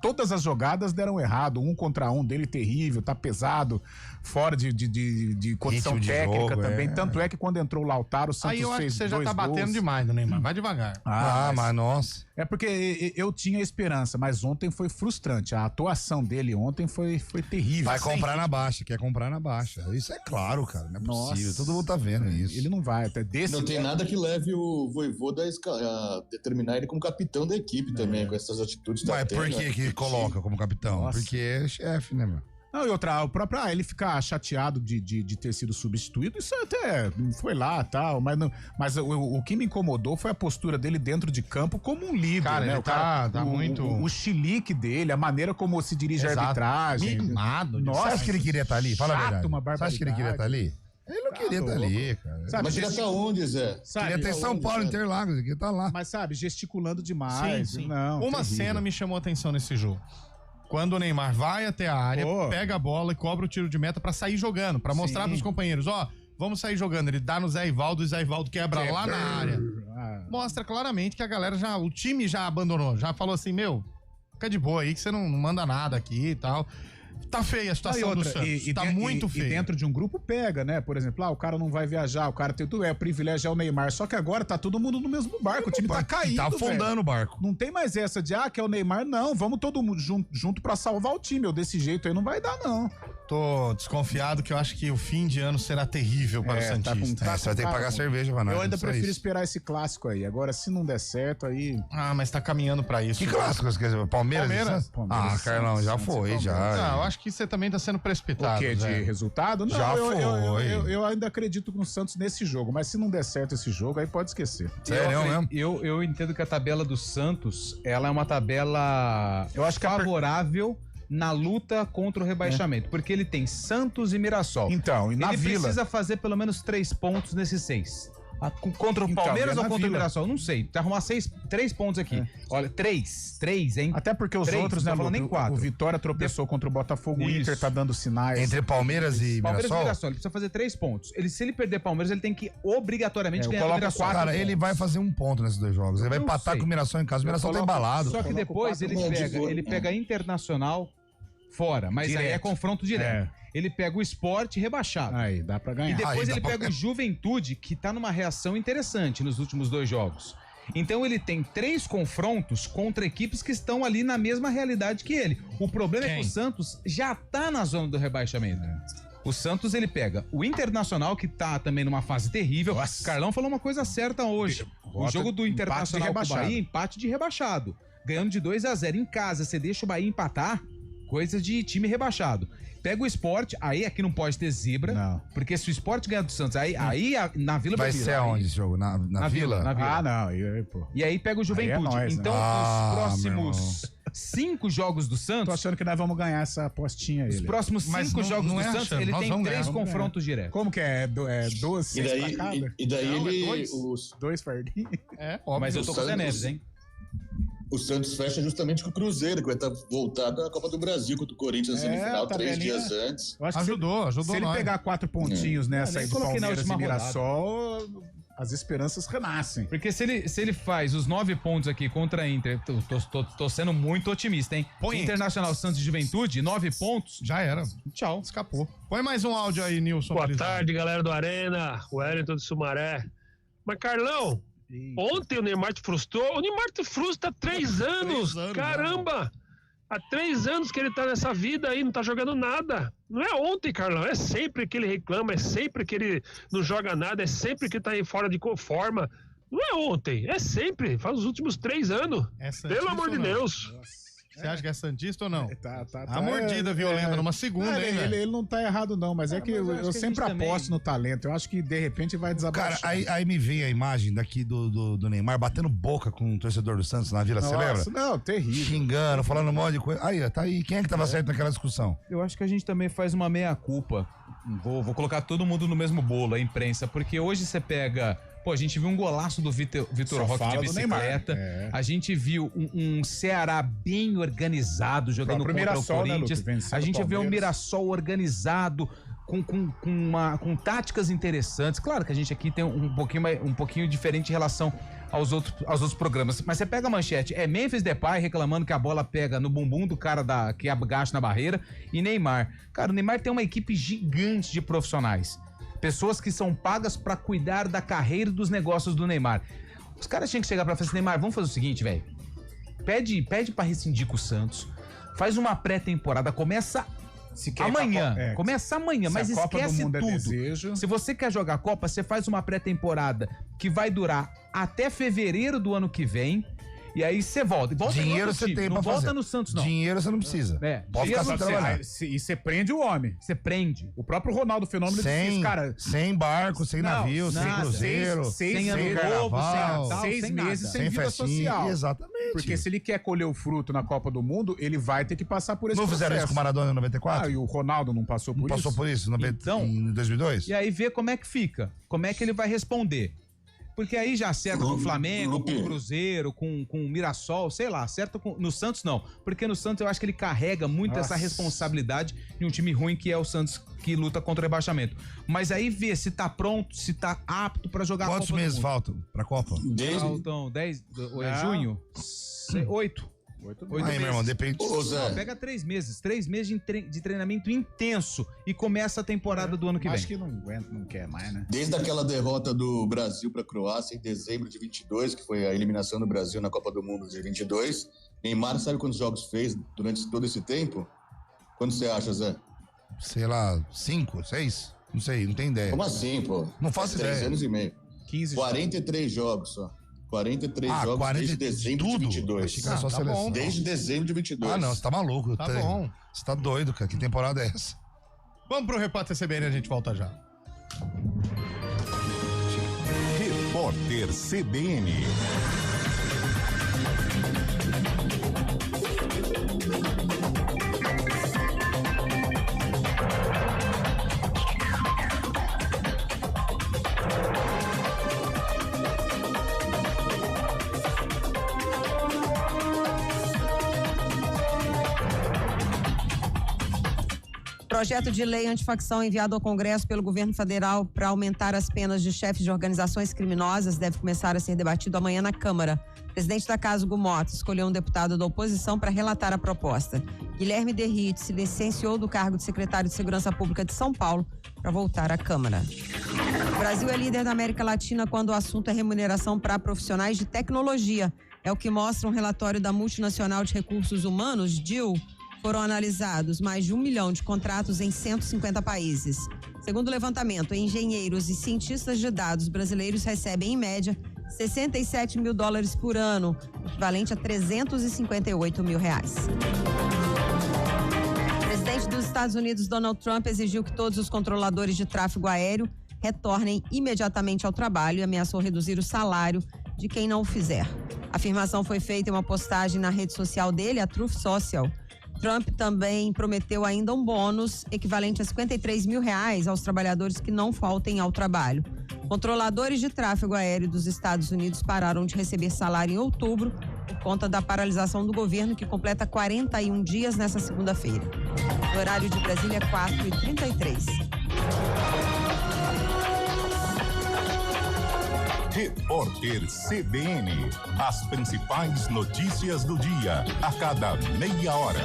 Todas as jogadas deram errado. 1 contra 1 dele terrível, tá pesado, fora de condição Ritmo de técnica jogo, também. Tanto é que quando entrou o Lautaro, o Santos Aí eu acho que fez você já 2 tá batendo gols. demais no Neymar. Vai devagar. Mas nossa. É porque eu tinha esperança, mas ontem foi frustrante. A atuação atuação dele ontem foi terrível. Vai comprar na baixa, quer comprar na baixa. Isso é claro, cara, não é possível. Todo mundo tá vendo isso. Ele não vai, até desse... Não tem nada que leve o Vojvoda a determinar ele como capitão da equipe também, com essas atitudes. Mas por que coloca como capitão? Nossa. Porque é chefe, né, meu? Não, e outra, o próprio, ele ficar chateado de ter sido substituído, isso até foi lá e tal, mas o que me incomodou foi a postura dele dentro de campo como um líder, cara, né? Ele tá muito... O chilique dele, a maneira como se dirige a arbitragem. Mimado. Nossa, você acha que ele queria estar ali? Fala a verdade. Você acha que ele queria estar ali? Ele não queria estar ali, cara. Sabe, mas ele tá onde, Zé? Queria ter São Paulo, Interlagos, ele queria estar lá. Mas sabe, gesticulando demais. Sim. Não, uma cena me chamou a atenção nesse jogo. Quando o Neymar vai até a área, pega a bola e cobra o tiro de meta pra sair jogando, pra mostrar pros companheiros, vamos sair jogando. Ele dá no Zé Ivaldo e o Zé Ivaldo quebra lá na área. Mostra claramente que a galera o time já abandonou, já falou assim, fica de boa aí que você não manda nada aqui e tal. Tá feia a situação do Santos, tá muito feia. E dentro de um grupo pega, né? Por exemplo, o cara não vai viajar, o cara tem tudo, o privilégio é o Neymar, só que agora tá todo mundo no mesmo barco, o time tá caindo, tá afundando o barco. Não tem mais essa de, que é o Neymar, não, vamos todo mundo junto pra salvar o time, desse jeito aí não vai dar, não. Tô desconfiado que eu acho que o fim de ano será terrível para o Santista. Você vai ter que pagar cerveja, mano. Eu ainda prefiro esperar esse clássico aí. Agora, se não der certo, aí... mas tá caminhando pra isso. Que clássico você quer dizer? Palmeiras? Carlão, já foi, já. Não, eu acho que você também tá sendo precipitado. O quê? De resultado? Não, já foi. Eu ainda acredito no Santos nesse jogo, mas se não der certo esse jogo, aí pode esquecer. Sério mesmo? Eu entendo que a tabela do Santos, ela é uma tabela, eu acho que favorável na luta contra o rebaixamento, porque ele tem Santos e Mirassol. Então, e na ele Vila? Precisa fazer pelo menos 3 pontos nesses 6. Contra o Palmeiras ou contra o Mirassol? Não sei. Tem que arrumar 3 pontos aqui. Olha, 3, hein? Até porque os outros, né, falando nem 4. O Vitória tropeçou contra o Botafogo, o Inter tá dando sinais. Entre Palmeiras e Mirassol? Ele precisa fazer 3 pontos. Se ele perder Palmeiras, ele tem que obrigatoriamente ganhar o Mirassol. Cara, ele vai fazer 1 ponto nesses 2 jogos. Ele vai empatar com o Mirassol em casa. O Mirassol tá embalado. Só que depois ele pega Internacional fora, mas aí é confronto direto. Ele pega o Sport rebaixado. Aí, dá pra ganhar. E depois ele pega o Juventude, que tá numa reação interessante nos últimos 2 jogos. Então ele tem 3 confrontos contra equipes que estão ali na mesma realidade que ele. O problema é que o Santos já tá na zona do rebaixamento. O Santos, ele pega o Internacional, que tá também numa fase terrível. Nossa. Carlão falou uma coisa certa hoje. O jogo do Internacional com o Bahia, empate de rebaixado. Ganhando de 2-0 em casa, você deixa o Bahia empatar, coisa de time rebaixado. Pega o Sport, aí aqui não pode ter zebra, não. Porque se o Sport ganhar do Santos, aí na Vila... Vai ser aonde esse jogo? Na Vila? Na Vila. Não. E aí pega o Juventude. Então, os próximos 5 jogos do Santos... Tô achando que nós vamos ganhar essa apostinha aí. Os próximos 5 jogos do Santos, ele tem 3 confrontos diretos. Como que é? 12, 6 pra cada? E daí ele... 2 fardinhos. Óbvio. Mas eu tô com o Zé Neves, hein? O Santos fecha justamente com o Cruzeiro, que vai estar voltado à Copa do Brasil contra o Corinthians na semifinal, 3 dias antes. Ajudou. Se ele pegar 4 pontinhos nessa aí do Palmeiras e Mirassol, as esperanças renascem. Porque se ele faz os 9 pontos aqui contra a Inter, tô sendo muito otimista, hein? Põe Internacional, Santos e Juventude, 9 pontos. Já era. Tchau. Escapou. Põe mais um áudio aí, Nilson. Boa tarde, galera do Arena. O Wellington de Sumaré. Mas, Carlão, ontem o Neymar te frustrou. O Neymar te frustra há 3 anos. Caramba! Há 3 anos que ele tá nessa vida aí, não tá jogando nada. Não é ontem, Carlão. É sempre que ele reclama, é sempre que ele não joga nada, é sempre que tá aí fora de forma. Não é ontem, é sempre. Faz os últimos 3 anos. Pelo amor de Deus. Você acha que é santista ou não? Tá. A mordida violenta numa segunda, hein, velho? Ele não tá errado, não, mas é que eu sempre aposto no talento. Eu acho que, de repente, vai desabaixar. Cara, aí me vem a imagem daqui do Neymar batendo boca com o torcedor do Santos na Vila, você lembra? Não, terrível. Xingando, falando um monte de coisa. Aí, tá aí. Quem é que tava certo naquela discussão? Eu acho que a gente também faz uma meia-culpa. Vou colocar todo mundo no mesmo bolo, a imprensa, porque hoje você pega... Pô, a gente viu um golaço do Vitor Roque de bicicleta. A gente viu um Ceará bem organizado jogando contra Mirassol, o Corinthians. Né, a gente viu um Mirassol organizado, com táticas interessantes. Claro que a gente aqui tem um pouquinho diferente em relação aos outros programas. Mas você pega a manchete, Memphis Depay reclamando que a bola pega no bumbum do cara que agacha na barreira e Neymar. Cara, o Neymar tem uma equipe gigante de profissionais. Pessoas que são pagas pra cuidar da carreira e dos negócios do Neymar. Os caras tinham que chegar pra falar assim, Neymar, vamos fazer o seguinte, velho. Pede pra rescindir com o Santos. Faz uma pré-temporada, começa amanhã. Começa amanhã, mas esquece tudo. Se você quer jogar a Copa, você faz uma pré-temporada que vai durar até fevereiro do ano que vem. E aí você volta. Dinheiro você tem pra fazer. Não volta no Santos, não. Dinheiro você não precisa. Pode ficar sem trabalhar. E você prende o homem. Você prende. O próprio Ronaldo Fenômeno disse, cara... Sem barco, sem navio, sem cruzeiro, sem carnaval, 6 meses sem vida social. Exatamente. Porque se ele quer colher o fruto na Copa do Mundo, ele vai ter que passar por esse processo. Não fizeram isso com o Maradona em 94? E o Ronaldo não passou por isso? Não passou por isso em 2002? E aí vê como é que fica. Como é que ele vai responder. Porque aí já acerta com o Flamengo, com o Cruzeiro, com o Mirassol, sei lá, acerta no Santos não. Porque no Santos eu acho que ele carrega muito essa responsabilidade de um time ruim que é o Santos que luta contra o rebaixamento. Mas aí vê se tá pronto, se tá apto pra jogar a Copa. Quantos meses faltam pra Copa? Faltam 10, junho? 8. Aí, meu irmão, depende. Pega 3 meses. 3 meses de treinamento intenso e começa a temporada do ano que vem. Acho que não aguenta, não quer mais, né? Desde aquela derrota do Brasil pra Croácia em dezembro de 22, que foi a eliminação do Brasil na Copa do Mundo de 22, Neymar sabe quantos jogos fez durante todo esse tempo? Quanto você acha, Zé? Sei lá, 5, 6? Não sei, não tem ideia. Como assim, pô? Não faço ideia. 3 anos e meio. 43 jogos só. 43 jogos desde dezembro de 22. Achei que era só seleção. Bom, desde dezembro de 22. Não, você tá maluco. Tá bom. Você tá doido, cara. Que temporada é essa? Vamos pro Repórter CBN, a gente volta já. Repórter CBN. Projeto de lei antifacção enviado ao Congresso pelo governo federal para aumentar as penas de chefes de organizações criminosas deve começar a ser debatido amanhã na Câmara. O presidente da Casa, Hugo Mota, escolheu um deputado da oposição para relatar a proposta. Guilherme Derrite se licenciou do cargo de secretário de Segurança Pública de São Paulo para voltar à Câmara. O Brasil é líder da América Latina quando o assunto é remuneração para profissionais de tecnologia. É o que mostra um relatório da multinacional de recursos humanos, DIL. Foram analisados mais de 1 milhão de contratos em 150 países. Segundo o levantamento, engenheiros e cientistas de dados brasileiros recebem, em média, $67 mil por ano, equivalente a R$358 mil. O presidente dos Estados Unidos, Donald Trump, exigiu que todos os controladores de tráfego aéreo retornem imediatamente ao trabalho e ameaçou reduzir o salário de quem não o fizer. A afirmação foi feita em uma postagem na rede social dele, a Truth Social. Trump também prometeu ainda um bônus equivalente a R$53 mil aos trabalhadores que não faltem ao trabalho. Controladores de tráfego aéreo dos Estados Unidos pararam de receber salário em outubro por conta da paralisação do governo, que completa 41 dias nessa segunda-feira. No horário de Brasília, 4h33. Repórter CBN. As principais notícias do dia, a cada meia hora.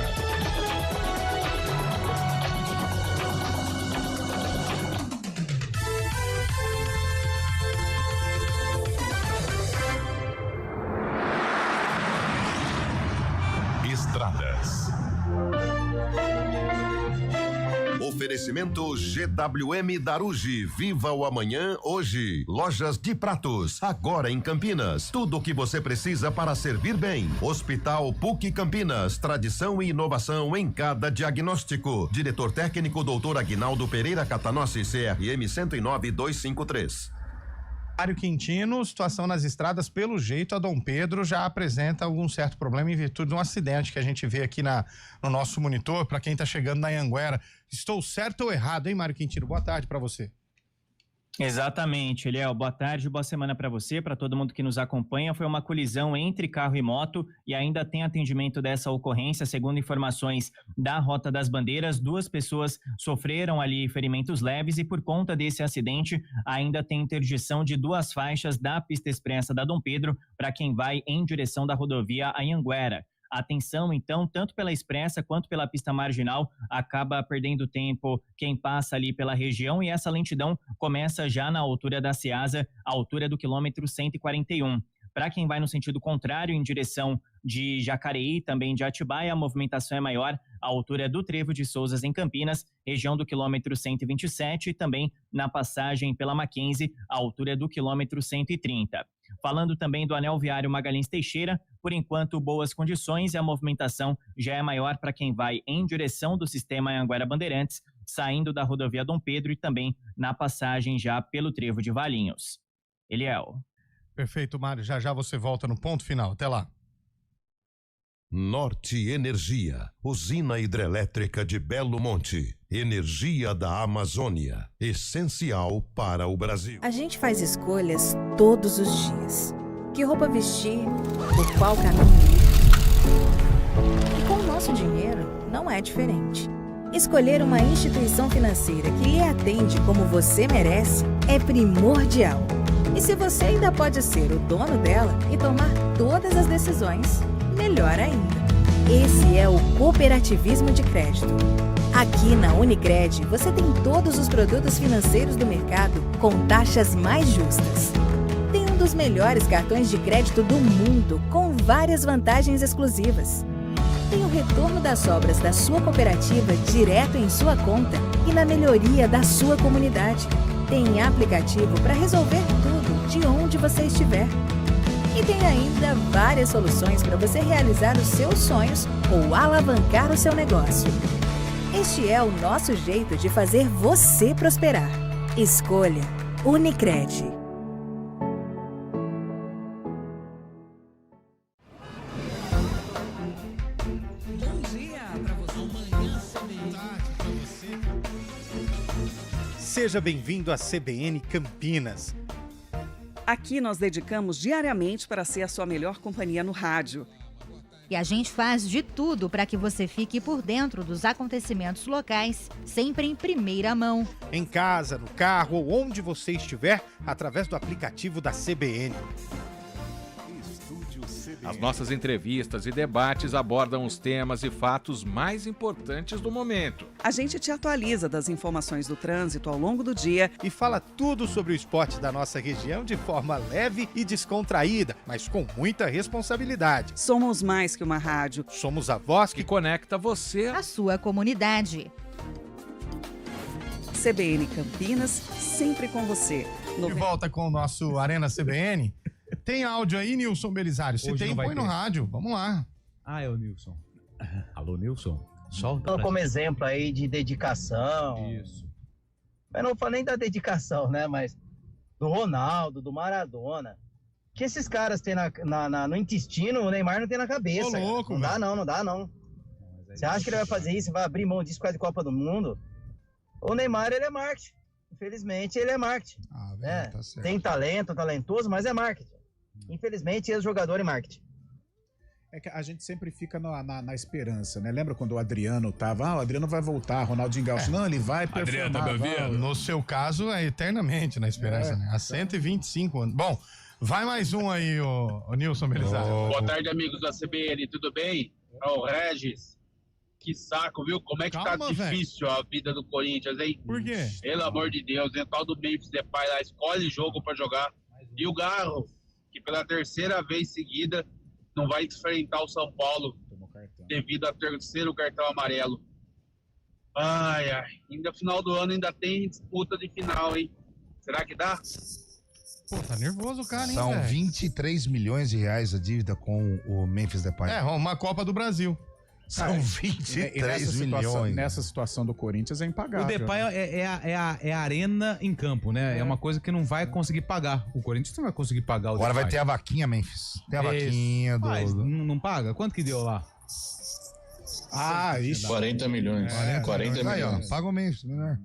Estradas. Oferecimento GWM Darugi. Viva o amanhã hoje. Lojas de Pratos, agora em Campinas. Tudo o que você precisa para servir bem. Hospital PUC Campinas. Tradição e inovação em cada diagnóstico. Diretor técnico Dr. Aguinaldo Pereira Catanossi, CRM 109253. Mário Quintino, situação nas estradas, pelo jeito, a Dom Pedro já apresenta algum certo problema em virtude de um acidente que a gente vê aqui no nosso monitor, para quem está chegando na Anhanguera. Estou certo ou errado, hein, Mário Quintino? Boa tarde para você. Exatamente, Eliel. Boa tarde, boa semana para você, para todo mundo que nos acompanha. Foi uma colisão entre carro e moto e ainda tem atendimento dessa ocorrência. Segundo informações da Rota das Bandeiras, 2 pessoas sofreram ali ferimentos leves e por conta desse acidente ainda tem interdição de 2 faixas da pista expressa da Dom Pedro para quem vai em direção da rodovia Anhanguera. Atenção, então, tanto pela expressa quanto pela pista marginal, acaba perdendo tempo quem passa ali pela região e essa lentidão começa já na altura da Ceasa, altura do quilômetro 141. Para quem vai no sentido contrário, em direção de Jacareí, também de Atibaia, a movimentação é maior. A altura é do Trevo de Souzas, em Campinas, região do quilômetro 127, e também na passagem pela Mackenzie, a altura é do quilômetro 130. Falando também do anel viário Magalhães Teixeira, por enquanto boas condições e a movimentação já é maior para quem vai em direção do sistema Anhanguera Bandeirantes, saindo da rodovia Dom Pedro e também na passagem já pelo Trevo de Valinhos. Eliel. Perfeito, Mário. Já você volta no ponto final. Até lá. Norte Energia, usina hidrelétrica de Belo Monte, energia da Amazônia, essencial para o Brasil. A gente faz escolhas todos os dias. Que roupa vestir, por qual caminho ir. E com o nosso dinheiro, não é diferente. Escolher uma instituição financeira que lhe atende como você merece é primordial. E se você ainda pode ser o dono dela e tomar todas as decisões, melhor ainda. Esse é o cooperativismo de crédito. Aqui na Unicred, você tem todos os produtos financeiros do mercado com taxas mais justas. Tem um dos melhores cartões de crédito do mundo, com várias vantagens exclusivas. Tem o retorno das sobras da sua cooperativa direto em sua conta e na melhoria da sua comunidade. Tem aplicativo para resolver tudo de onde você estiver. E tem ainda várias soluções para você realizar os seus sonhos ou alavancar o seu negócio. Este é o nosso jeito de fazer você prosperar. Escolha Unicred. Bom dia para você. Amanhã Seja bem-vindo à CBN Campinas. Aqui nós dedicamos diariamente para ser a sua melhor companhia no rádio. E a gente faz de tudo para que você fique por dentro dos acontecimentos locais, sempre em primeira mão. Em casa, no carro ou onde você estiver, através do aplicativo da CBN. As nossas entrevistas e debates abordam os temas e fatos mais importantes do momento. A gente te atualiza das informações do trânsito ao longo do dia e fala tudo sobre o esporte da nossa região de forma leve e descontraída, mas com muita responsabilidade. Somos mais que uma rádio. Somos a voz que conecta você à sua comunidade. CBN Campinas, sempre com você. De volta com o nosso Arena CBN. Tem áudio aí, Nilson Belisário? Se tem, põe no rádio. Vamos lá. Ah, é o Nilson. Alô, Nilson. Solta. Como exemplo aí de dedicação. Isso. Mas não falo nem da dedicação, né? Mas do Ronaldo, do Maradona. Que esses caras têm no intestino, o Neymar não tem na cabeça. Ô, louco, não dá não, não dá não. Você acha que ele vai fazer isso? Vai abrir mão disso com a Copa do Mundo? O Neymar, ele é marketing. Infelizmente, ele é marketing. Tá certo. Tem talento, talentoso, mas é marketing. Infelizmente, ex-jogador e marketing. É que a gente sempre fica na esperança, né? Lembra quando o Adriano tava? O Adriano vai voltar, Ronaldinho Gaúcho. Não, ele vai performar. No seu caso, é eternamente na esperança, né? Há 125 anos. Bom, vai mais um aí, o Nilson Belisário. Boa tarde, amigos da CBN. Tudo bem? O Regis. Que saco, viu? Como é que tá difícil a vida do Corinthians, hein? Por quê? Pelo amor de Deus, o tal do Memphis Depay lá escolhe jogo pra jogar. E o Garro, que pela terceira vez seguida não vai enfrentar o São Paulo devido a terceiro cartão amarelo. Ai, ainda final do ano ainda tem disputa de final, hein? Será que dá? Pô, tá nervoso o cara, hein, São véio? 23 milhões de reais a dívida com o Memphis Depay. É, uma Copa do Brasil. São 23 milhões. Nessa situação do Corinthians é impagável. O Depay é a arena em campo, né? É uma coisa que não vai conseguir pagar. O Corinthians não vai conseguir pagar o Agora Depay. vai ter a vaquinha, Memphis. Tem a vaquinha do... Mas não paga? Quanto que deu lá? Isso. 40 milhões. 40 milhões. Aí, ó, paga o Memphis, melhor.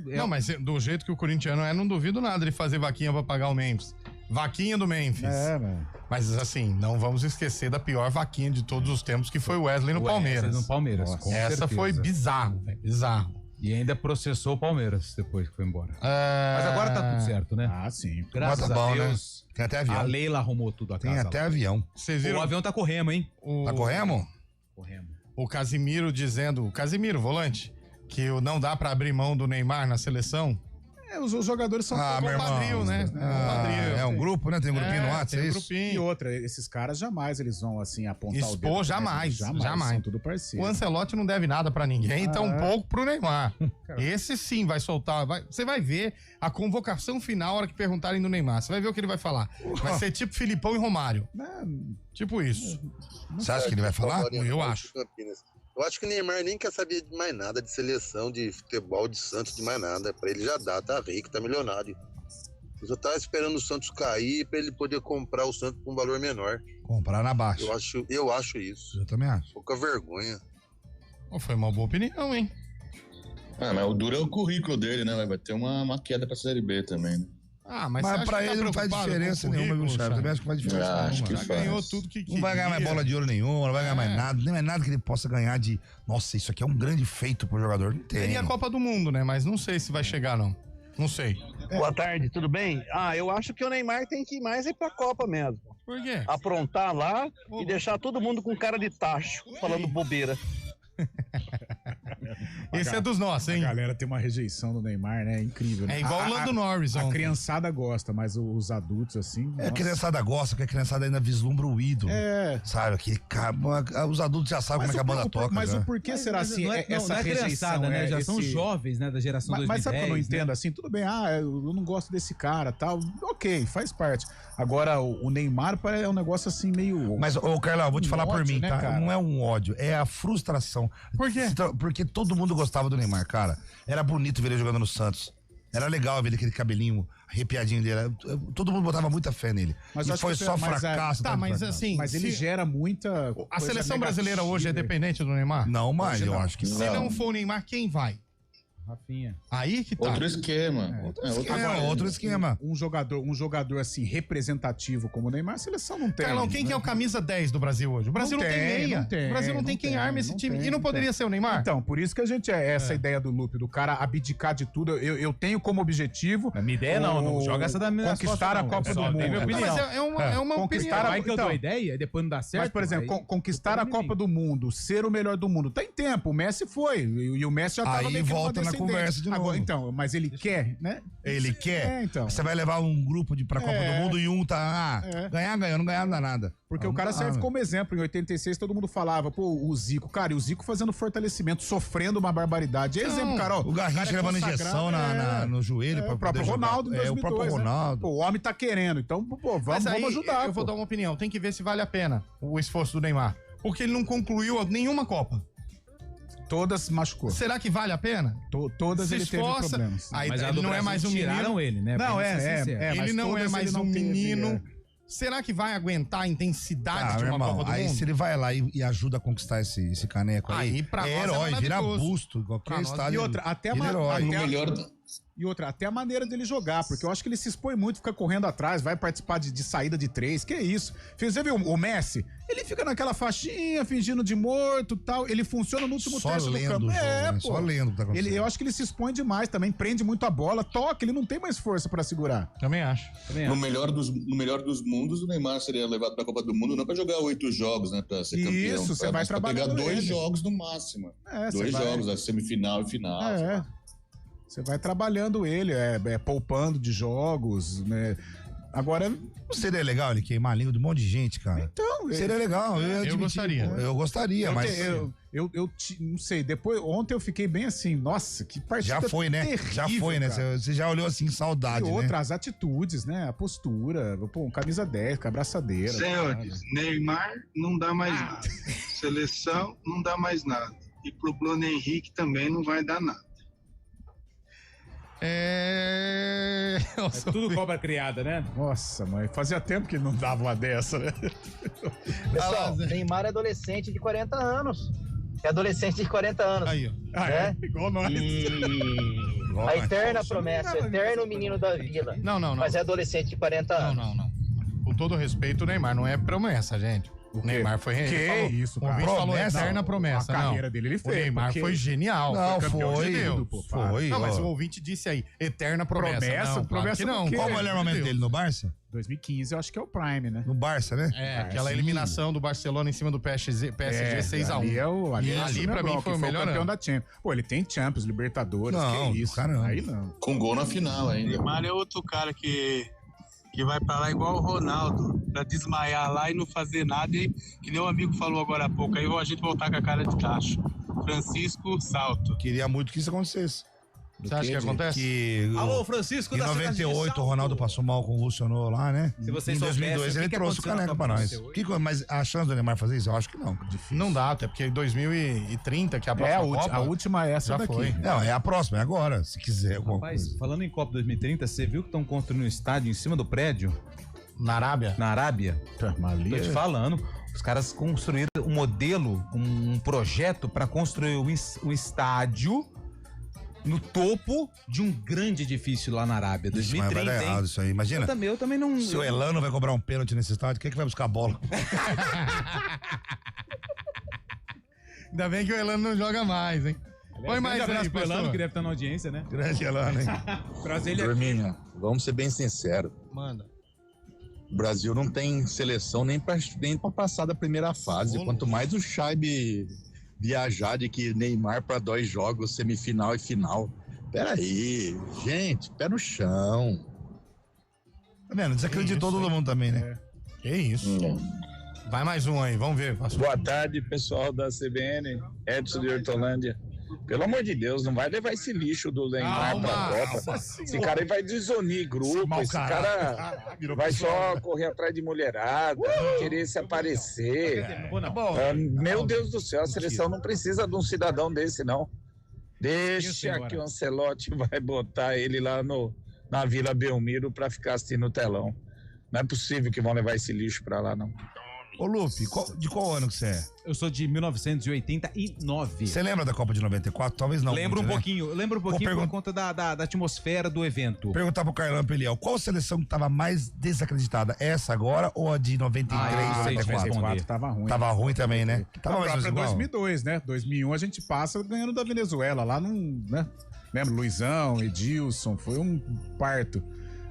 Não, mas do jeito que o corintiano é, não duvido nada de fazer vaquinha pra pagar o Memphis. Vaquinha do Memphis. Mano. Mas assim, não vamos esquecer da pior vaquinha de todos os tempos, que foi o Wesley no Palmeiras. No Palmeiras, com Essa certeza. foi bizarro, velho. Bizarro. E ainda processou o Palmeiras depois que foi embora. Mas agora tá tudo certo, né? Ah, sim. Graças Bom, a Deus. Né? Tem até avião. A Leila arrumou tudo a casa. Tem até lá. avião. Vocês viram? O avião tá com remo, hein? Tá com remo? Corremos. O Casimiro dizendo, Casimiro, volante, que não dá pra abrir mão do Neymar na seleção. Os jogadores são compadrio, né? É um grupo, né? Tem um grupinho no WhatsApp, é isso? Grupinho. E outra, esses caras jamais eles vão, assim, apontar o dedo. Expor, jamais. São tudo parceiro. O Ancelotti não deve nada pra ninguém, tampouco pro Neymar. Esse sim vai soltar. Você vai ver a convocação final, a hora que perguntarem do Neymar. Você vai ver o que ele vai falar. Vai ser tipo Filipão e Romário. Tipo isso. Você acha que ele vai falar? Eu acho. Eu acho que o Neymar nem quer saber de mais nada de seleção, de futebol, de Santos, de mais nada. Pra ele já dá, tá rico, tá milionário. Eu só tava esperando o Santos cair pra ele poder comprar o Santos por um valor menor. Comprar na baixa. Eu acho isso. Eu também acho. Pouca vergonha. Foi uma boa opinião, hein? Mas o duro é o currículo dele, né? Vai ter uma queda pra Série B também, né? Mas pra ele não faz diferença nenhuma, viu, Charles? Também acho que faz diferença nenhuma. Acho que já ganhou tudo que não vai ganhar mais bola de ouro nenhuma, não vai ganhar mais nada. Nem é nada que ele possa ganhar de... Nossa, isso aqui é um grande feito pro jogador. Não tem. Seria a Copa do Mundo, né? Mas não sei se vai chegar, não. Não sei. Boa tarde, tudo bem? Eu acho que o Neymar tem que ir mais pra Copa mesmo. Por quê? Aprontar lá e deixar todo mundo com cara de tacho, falando bobeira. Esse é dos nossos, hein? A galera tem uma rejeição do Neymar, né? É incrível, né? É igual o Lando Norris. A criançada gosta, mas os adultos, assim... A criançada gosta, porque a criançada ainda vislumbra o ídolo. Sabe, aquele cara... Os adultos já sabem como é que a banda toca. Mas o porquê será assim? Essa rejeição, né? Já são jovens, né? Da geração 2010. Mas sabe que eu não entendo, assim? Tudo bem, eu não gosto desse cara, tal. Ok, faz parte. Agora, o Neymar é um negócio assim meio... Mas, Carlão, vou te falar por mim, né, tá? Cara? Não é um ódio, é a frustração. Por quê? Porque todo mundo gostava do Neymar, cara. Era bonito ver ele jogando no Santos. Era legal ver ele, aquele cabelinho arrepiadinho dele. Todo mundo botava muita fé nele. Mas e foi só fracasso. Mas ele gera muita... A seleção brasileira hoje é dependente do Neymar? Não, mas eu acho que Se não for o Neymar, quem vai? Rafinha. Aí que tá. Outro esquema. Outro esquema. Um jogador assim, representativo como o Neymar, a seleção não tem. Carlão, quem que é o camisa 10 do Brasil hoje? O Brasil não tem meia. O Brasil não tem quem arme esse time. E não poderia ser o Neymar? Então, por isso que a gente essa ideia do Lupe, do cara abdicar de tudo. Eu tenho como objetivo... A minha ideia não joga essa da minha conquistar a Copa do Mundo. Minha opinião. Mas é uma opinião. Vai que eu dou a ideia e depois não dá certo. Mas, por exemplo, conquistar a Copa do Mundo, ser o melhor do mundo, tem tempo. O Messi foi. E o Messi já tava aí volta na conversa de novo. Agora, então, mas ele quer, né? Ele quer? Então. Você vai levar um grupo pra Copa do Mundo e um tá... Ganhar, não ganhar, não dá nada. Porque o cara serve como exemplo. Em 86, todo mundo falava, o Zico. Cara, e o Zico fazendo fortalecimento, sofrendo uma barbaridade. Exemplo, cara, o Garrincha levando injeção no joelho. O próprio Ronaldo em 2002, o próprio Ronaldo. O homem tá querendo. Então, vamos ajudar. Eu vou dar uma opinião. Tem que ver se vale a pena o esforço do Neymar. Porque ele não concluiu nenhuma Copa. Todas machucou. Será que vale a pena? Todas ele teve problemas. Aí, mas ele não é mais um menino. Ele, né? Não, ele não é mais um menino. Será que vai aguentar a intensidade de uma Copa do Mundo? Aí se ele vai lá e ajuda a conquistar esse caneco aí pra é herói, vira busto, qualquer estádio. E outra, até a maneira dele jogar, porque eu acho que ele se expõe muito, fica correndo atrás, vai participar de saída de 3, que é isso. Você viu o Messi? Ele fica naquela faixinha, fingindo de morto e tal, ele funciona no último terço do campo. Só lendo o que tá acontecendo. Eu acho que ele se expõe demais também, prende muito a bola, toca, ele não tem mais força pra segurar. Também acho. No melhor dos mundos, o Neymar seria levado pra Copa do Mundo não pra jogar 8 jogos, né, pra ser campeão. Isso, você vai trabalhar. Pegar 2 jogos no máximo. 2 jogos, a semifinal e final. Você vai trabalhando ele, poupando de jogos, né? Agora... Não seria legal ele queimar a língua de um monte de gente, cara? Então... Seria legal, eu gostaria. Eu gostaria, mas... Eu não sei, ontem eu fiquei bem assim, nossa, que partida Já foi, né? Terrível, já foi, né? Você já olhou assim, saudade, e outra, as atitudes, né? A postura, camisa 10, com a abraçadeira. Senhores, Neymar não dá mais nada. Seleção não dá mais nada. E pro Bruno Henrique também não vai dar nada. É tudo cobra criada, né? Nossa, mãe, fazia tempo que não dava uma dessa, né? Pessoal, Neymar é adolescente de 40 anos. É adolescente de 40 anos. Aí, ó. Igual nós. A eterna promessa, o eterno menino da vila. Não. Mas é adolescente de 40 anos. Não. Com todo respeito, o Neymar não é promessa, gente. O Neymar foi... Que isso, cara. O ouvinte falou eterna promessa. A não. carreira dele ele fez. O Neymar foi genial. Não, campeão foi. de Deus. Foi. Não, mas ó. o ouvinte disse aí, eterna promessa. Não, Promessa claro que não. Qual o melhor momento dele? No Barça? 2015 eu acho que é o Prime, né? No Barça, né? É, aquela eliminação do Barcelona em cima do PSG 6x1. Ali pra mim foi o melhor campeão da Champions. Pô, ele tem Champions, Libertadores, Não, que isso. caramba. Aí não. Com gol na final ainda. Neymar é outro cara que vai pra lá igual o Ronaldo, pra desmaiar lá e não fazer nada, e que nem o amigo falou agora há pouco, aí a gente voltar com a cara de tacho. Francisco Salto. Queria muito que isso acontecesse. Você acha que acontece? Alô, Francisco Em da cidade de 98 Salto. o Ronaldo passou mal, convulsionou lá, né? Se vocês em 2002 soubessem, ele o que trouxe o aconteceu caneco na pra nós. 98? Mas a chance do Neymar fazer isso, eu acho que não. Não dá, até porque em 2030, que é a É próxima Copa, a última é essa já daqui. foi. Não, é a próxima, é agora, se quiser alguma Rapaz, coisa. falando em Copa 2030, você viu que estão construindo um estádio em cima do prédio? Na Arábia? Na Arábia? Tô te falando. Os caras construíram um modelo, um projeto para construir um estádio no topo de um grande edifício lá na Arábia. Mas 2030, vai dar hein? errado isso aí, imagina. Eu também não... Se o Elano vai cobrar um pênalti nesse estádio, quem é que vai buscar a bola? Ainda bem que o Elano não joga mais, hein? Põe mais aí, pro Elano, pastor. que deve estar na audiência, né? Grande Elano, hein? Traz ele aqui. Turminha, vamos ser bem sinceros. Manda. O Brasil não tem seleção nem pra passar da primeira fase. Quanto mais o Scheibe viajar de que Neymar para 2 jogos, semifinal e final. Peraí, gente, pé no chão. Tá vendo? Desacreditou todo mundo também, né? Que isso. Vai mais um aí, vamos ver. Pastor. Boa tarde, pessoal da CBN, Edson de Hortolândia. Pelo amor de Deus, não vai levar esse lixo do Neymar pra Copa. Esse cara aí vai desunir grupo, esse cara vai só correr atrás de mulherada, querer se aparecer. Meu Deus do céu, a seleção não precisa de um cidadão desse, não. Deixa que o Ancelotti vai botar ele lá na Vila Belmiro pra ficar assistindo o telão. Não é possível que vão levar esse lixo pra lá, não. Ô, Lupe, de qual ano que você é? Eu sou de 1989. Você lembra da Copa de 94? Talvez não. Lembro muito, um pouquinho. Né? Lembro um pouquinho por conta da atmosfera do evento. Perguntar pro Carlão Peliel, qual seleção que tava mais desacreditada? Essa agora ou a de 93, 94? Tava ruim. Tava ruim também, né? Tava mais ou menos igual. 2002, né? 2001 a gente passa ganhando da Venezuela. Lá não, né? Lembra? Luizão, Edilson, foi um parto.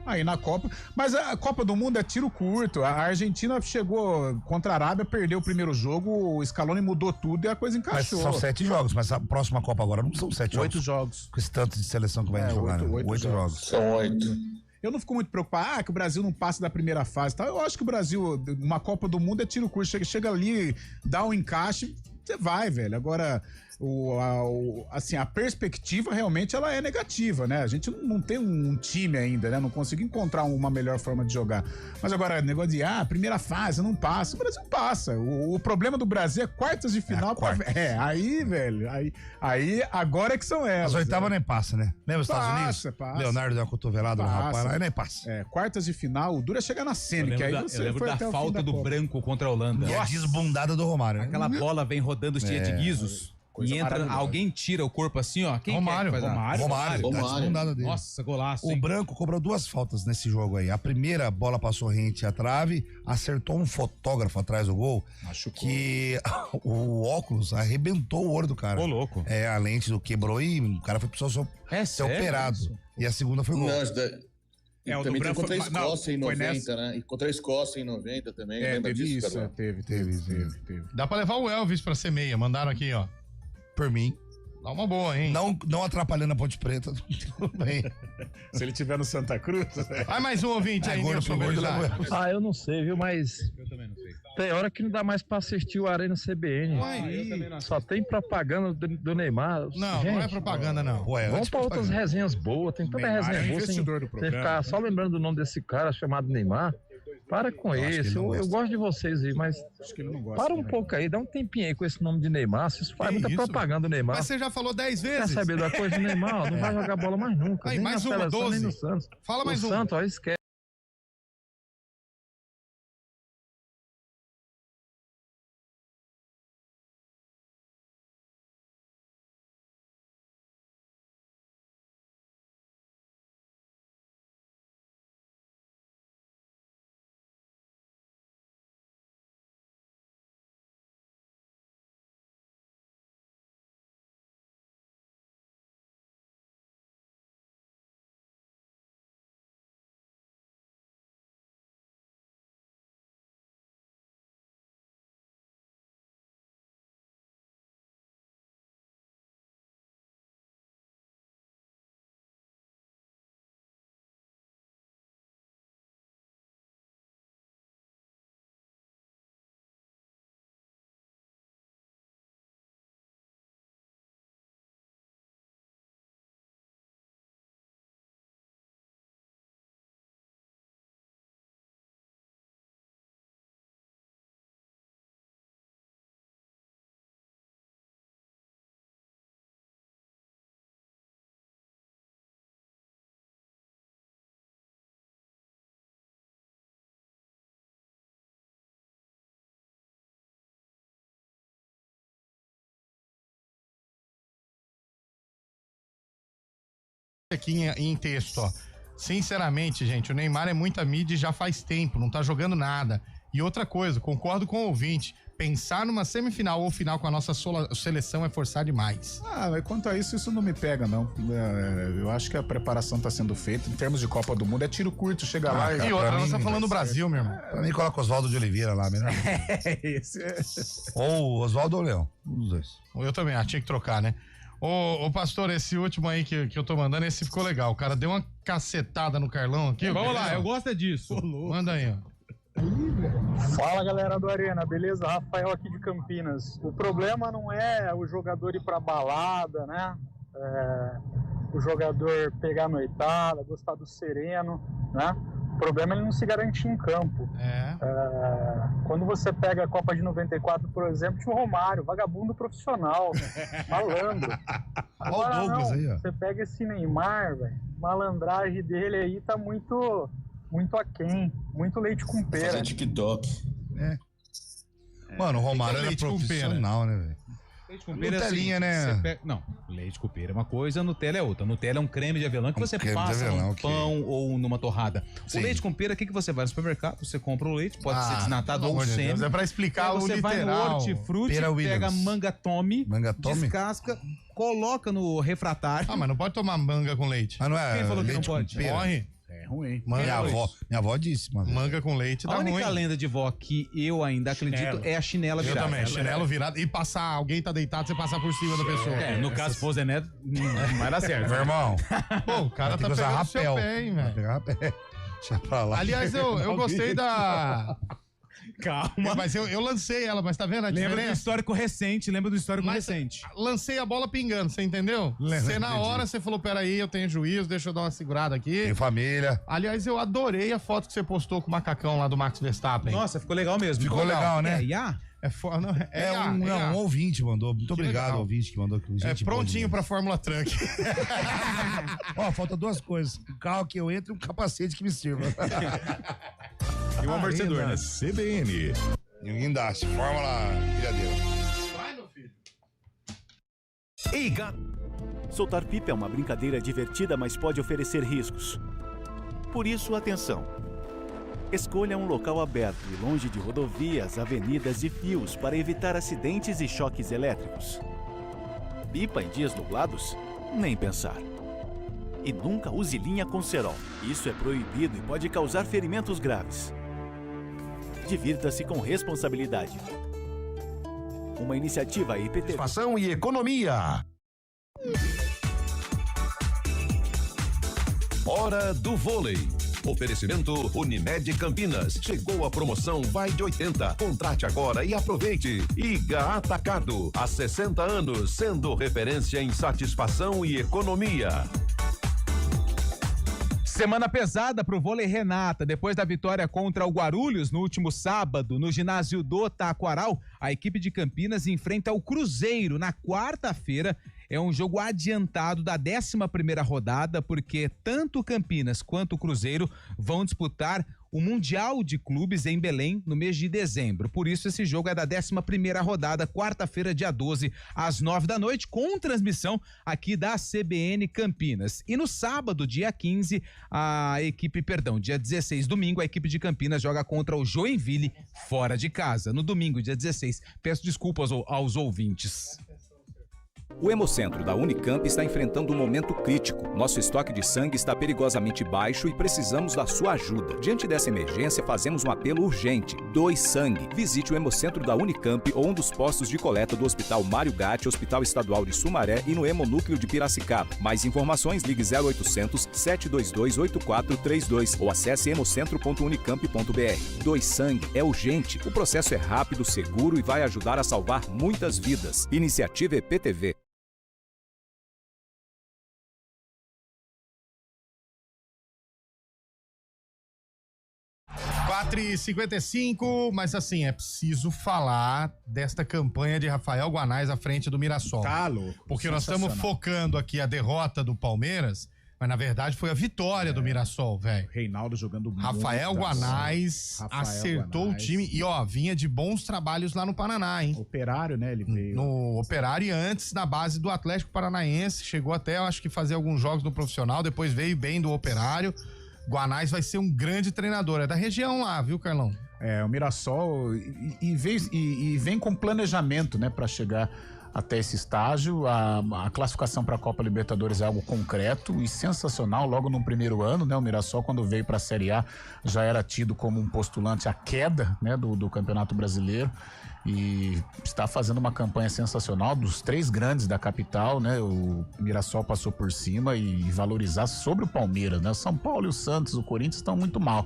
Aí na Copa, mas a Copa do Mundo é tiro curto. A Argentina chegou contra a Arábia, perdeu o primeiro jogo, o Scaloni mudou tudo e a coisa encaixou. Mas são 7 jogos, mas a próxima Copa agora não são 7 jogos. 8 jogos. Com esse tanto de seleção que vai jogar, né? 8 jogos. São 8. Eu não fico muito preocupado, que o Brasil não passa da primeira fase, tá? Eu acho que o Brasil, uma Copa do Mundo é tiro curto, chega ali, dá um encaixe, você vai, velho. Agora, assim, a perspectiva realmente ela é negativa, né? A gente não tem um time ainda, né? Não conseguiu encontrar uma melhor forma de jogar. Mas agora, negócio de, primeira fase, não passa. O Brasil passa. O problema do Brasil é quartas de final. Aí, velho, aí agora é que são elas. As oitavas nem passa, né? Lembra os Estados Unidos? Passa. Leonardo deu uma cotovelada no rapaz, aí nem passa. Quartas de final, o duro é chegar na semi, que aí você eu lembro foi da até o fim falta da do Copa. branco contra a Holanda. E a desbundada do Romário, né? Aquela bola vem rodando cheia de guizos. Coisa E entra, maravilhosa. alguém tira o corpo assim, ó. Quem Romário, que é que faz Romário, tá desbundada dele. Nossa, golaço, O hein? branco cobrou 2 faltas nesse jogo aí. A primeira bola passou rente à trave, acertou um fotógrafo atrás do gol. Machucou. Que o óculos arrebentou o olho do cara. Ô, louco. É, a lente do quebrou e o cara foi precisar ser sério operado. isso? E a segunda foi gol. Não, isso daí- É, o do também tem branco contra a foi- não, Escócia em foi 90, nessa. né? E contra a Escócia em 90 também. Lembra Teve disso, isso, Carlão? teve. Dá pra levar o Elvis pra ser meia. Mandaram aqui, ó. Por mim. Dá uma boa, hein? Não atrapalhando a Ponte Preta. Tudo bem. Se ele tiver no Santa Cruz. Vai mais um ouvinte aí, gordo Nilson pro gordo, Belizar. Eu não sei, viu? Mas Eu também não sei. tem hora que não dá mais pra assistir o Arena CBN. Eu também não Só tem propaganda do Neymar. Não, não é propaganda, não. Ué, Vamos pra outras resenhas boas. Tem tanta Neymar resenha é boa sem investidor do sem programa, ficar né? só lembrando do nome desse cara chamado Neymar. Para com acho que ele esse. não Eu gosta. gosto de vocês aí, mas Acho que ele não gosta. para um né? pouco aí. Dá um tempinho aí com esse nome de Neymar. Vocês fazem muita isso, propaganda do Neymar. Mas você já falou 10 Quer vezes. saber da coisa do Neymar? Não vai jogar bola mais nunca. Aí, nem mais na uma, seleção, 12. nem no Santos. Fala mais o um. Santos, ó, esquece. aqui em texto, ó. Sinceramente, gente, o Neymar é muita mídia e já faz tempo, não tá jogando nada. E outra coisa, concordo com o ouvinte, pensar numa semifinal ou final com a nossa seleção é forçar demais. Mas quanto a isso não me pega, não. Eu acho que a preparação tá sendo feita. Em termos de Copa do Mundo, é tiro curto, chega lá e outra, nós tá falando do Brasil, meu irmão. Pra mim, coloca Oswaldo de Oliveira lá, melhor. Ou Oswaldo ou Leão, um dos dois. Eu também, tinha que trocar, né? Ô, pastor, esse último aí que eu tô mandando, esse ficou legal. O cara deu uma cacetada no Carlão aqui. Vamos lá, eu gosto disso. Manda aí, ó. Fala, galera do Arena, beleza? Rafael aqui de Campinas. O problema não é o jogador ir pra balada, né? O jogador pegar a noitada, gostar do sereno, né? O problema é ele não se garantir em campo. Quando você pega a Copa de 94, por exemplo, tinha o Romário, vagabundo profissional, malandro. Agora não, você pega esse Neymar, velho, malandragem dele aí tá muito aquém, muito leite com pera. Fazer TikTok. Mano, o Romário era profissional, né, velho? Leite com pera Nutelinha, né? Não, leite com pera é uma coisa, Nutella é outra. Nutella é um creme de avelã que você passa num pão ou numa torrada. Sim. O leite com pera, o que você vai no supermercado, você compra o leite, pode ser desnatado ou semi. É pra explicar o literal. Você vai no hortifruti, pega manga tome, descasca, coloca no refratário. Mas não pode tomar manga com leite. Mas não é. Quem falou que não pode? Morre. É ruim. Minha avó disse, mano. Manga com leite dá ruim. A única lenda de vó que eu ainda acredito é a chinela virada. Eu também, chinelo virado. E passar, alguém tá deitado, você passar por cima da pessoa. No caso, se for Zé Neto, não vai dar certo. Meu irmão. Pô, o cara tá pegando o seu pé, hein, velho. Pegar rapé. Deixa pra lá. Aliás, eu gostei da... Calma. Mas eu lancei ela, mas tá vendo a diferença? Lembra do histórico recente. Lancei a bola pingando, você entendeu? Você na hora, você falou, peraí, eu tenho juízo, deixa eu dar uma segurada aqui. Tem família. Aliás, eu adorei a foto que você postou com o macacão lá do Max Verstappen. Nossa, ficou legal mesmo. Ficou legal, né? Um ouvinte mandou. Muito obrigado, legal. Ouvinte que mandou. Prontinho pra Fórmula Truck. Falta duas coisas. Um carro que eu entro e um capacete que me sirva. E um amortecedor, né? CBN. E um guindaste. Fórmula Pilhadeira. Vai, meu filho. Ei, gato. Soltar pipa é uma brincadeira divertida, mas pode oferecer riscos. Por isso, atenção. Escolha um local aberto e longe de rodovias, avenidas e fios para evitar acidentes e choques elétricos. Pipa em dias nublados? Nem pensar. E nunca use linha com cerol. Isso é proibido e pode causar ferimentos graves. Divirta-se com responsabilidade. Uma iniciativa IPTV. Satisfação e economia. Hora do vôlei. Oferecimento Unimed Campinas. Chegou a promoção Vai de 80. Contrate agora e aproveite. Iga Atacado. Há 60 anos, sendo referência em satisfação e economia. Semana pesada pro vôlei Renata. Depois da vitória contra o Guarulhos no último sábado, no ginásio do Taquaral, a equipe de Campinas enfrenta o Cruzeiro na quarta-feira. É um jogo adiantado da 11ª rodada, porque tanto Campinas quanto o Cruzeiro vão disputar o Mundial de Clubes em Belém no mês de dezembro. Por isso, esse jogo é da 11ª rodada, quarta-feira, dia 12, às 9 da noite, com transmissão aqui da CBN Campinas. E no sábado, dia 15, dia 16, domingo, a equipe de Campinas joga contra o Joinville, fora de casa. No domingo, dia 16, peço desculpas aos ouvintes. O Hemocentro da Unicamp está enfrentando um momento crítico. Nosso estoque de sangue está perigosamente baixo e precisamos da sua ajuda. Diante dessa emergência, fazemos um apelo urgente. Doe sangue. Visite o Hemocentro da Unicamp ou um dos postos de coleta do Hospital Mário Gatti, Hospital Estadual de Sumaré e no Hemonúcleo de Piracicaba. Mais informações, ligue 0800 722 8432 ou acesse hemocentro.unicamp.br. Doe sangue é urgente. O processo é rápido, seguro e vai ajudar a salvar muitas vidas. Iniciativa EPTV. 4h55, mas assim, é preciso falar desta campanha de Rafael Guanais à frente do Mirassol. Tá louco. Porque nós estamos focando aqui a derrota do Palmeiras, Mas na verdade foi a vitória do Mirassol, velho. Reinaldo jogando muito. Rafael Guanais acertou o time e, ó, vinha de bons trabalhos lá no Paraná, hein? Operário, né? Ele veio. No Operário e antes na base do Atlético Paranaense. Chegou até, eu acho que fazer alguns jogos no profissional, depois veio bem do Operário. Guanais vai ser um grande treinador. É da região lá, viu, Carlão? O Mirassol e vem com planejamento, né, para chegar até esse estágio. A classificação para a Copa Libertadores é algo concreto e sensacional logo no primeiro ano, né? O Mirassol, quando veio para a Série A, já era tido como um postulante à queda, né, do Campeonato Brasileiro, e está fazendo uma campanha sensacional dos 3 grandes da capital, né? O Mirassol passou por cima e valorizar sobre o Palmeiras, né? O São Paulo e o Santos, o Corinthians estão muito mal.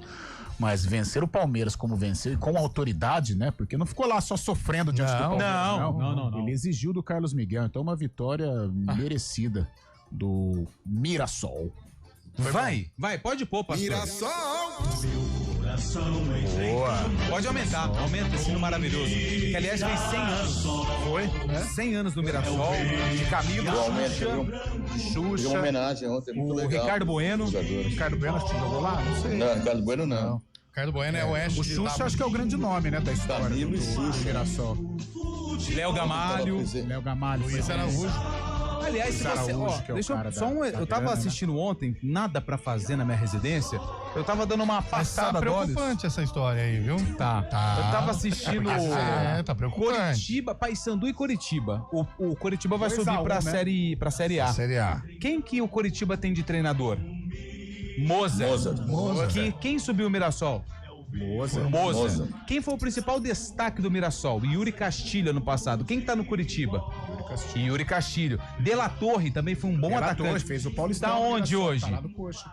Mas vencer o Palmeiras como venceu e com autoridade, né? Porque não ficou lá só sofrendo diante do Palmeiras. Não. Ele exigiu do Carlos Miguel. Então uma vitória merecida do Mirassol. Vai, pode pôr, pastor. Mirassol! Boa. Pode aumentar, aumenta esse sino maravilhoso. Que aliás fez 100 anos. Foi? 100 anos do Mirassol, de Camilo, Xuxa. Uma homenagem ontem, muito legal. Ricardo Bueno. Ricardo Bueno acho que jogou lá? Não sei. Não, Ricardo Bueno não. Ricardo Bueno é o Oeste. O Xuxa acho que é o grande nome, né, da história. Camilo e Xuxa. Mirassol. Léo Gamalho. Luiz Araújo. Aliás, se você, eu tava assistindo ontem, nada pra fazer na minha residência. Eu tava dando uma passada de olhos. Tá preocupante essa história aí, viu? Tá. Eu tava assistindo tá preocupante. Curitiba, Paysandu e Curitiba. O Curitiba vai subir pra Série A. Série A. Quem que o Curitiba tem de treinador? Mozart. Quem subiu o Mirassol? Mozart. Quem foi o principal destaque do Mirassol? Yuri Castilho no passado. Quem tá no Curitiba? Yuri Castilho. De La Torre também foi um bom atacante. Fez o Paulistão. Tá onde hoje? Tá lá no Coxa.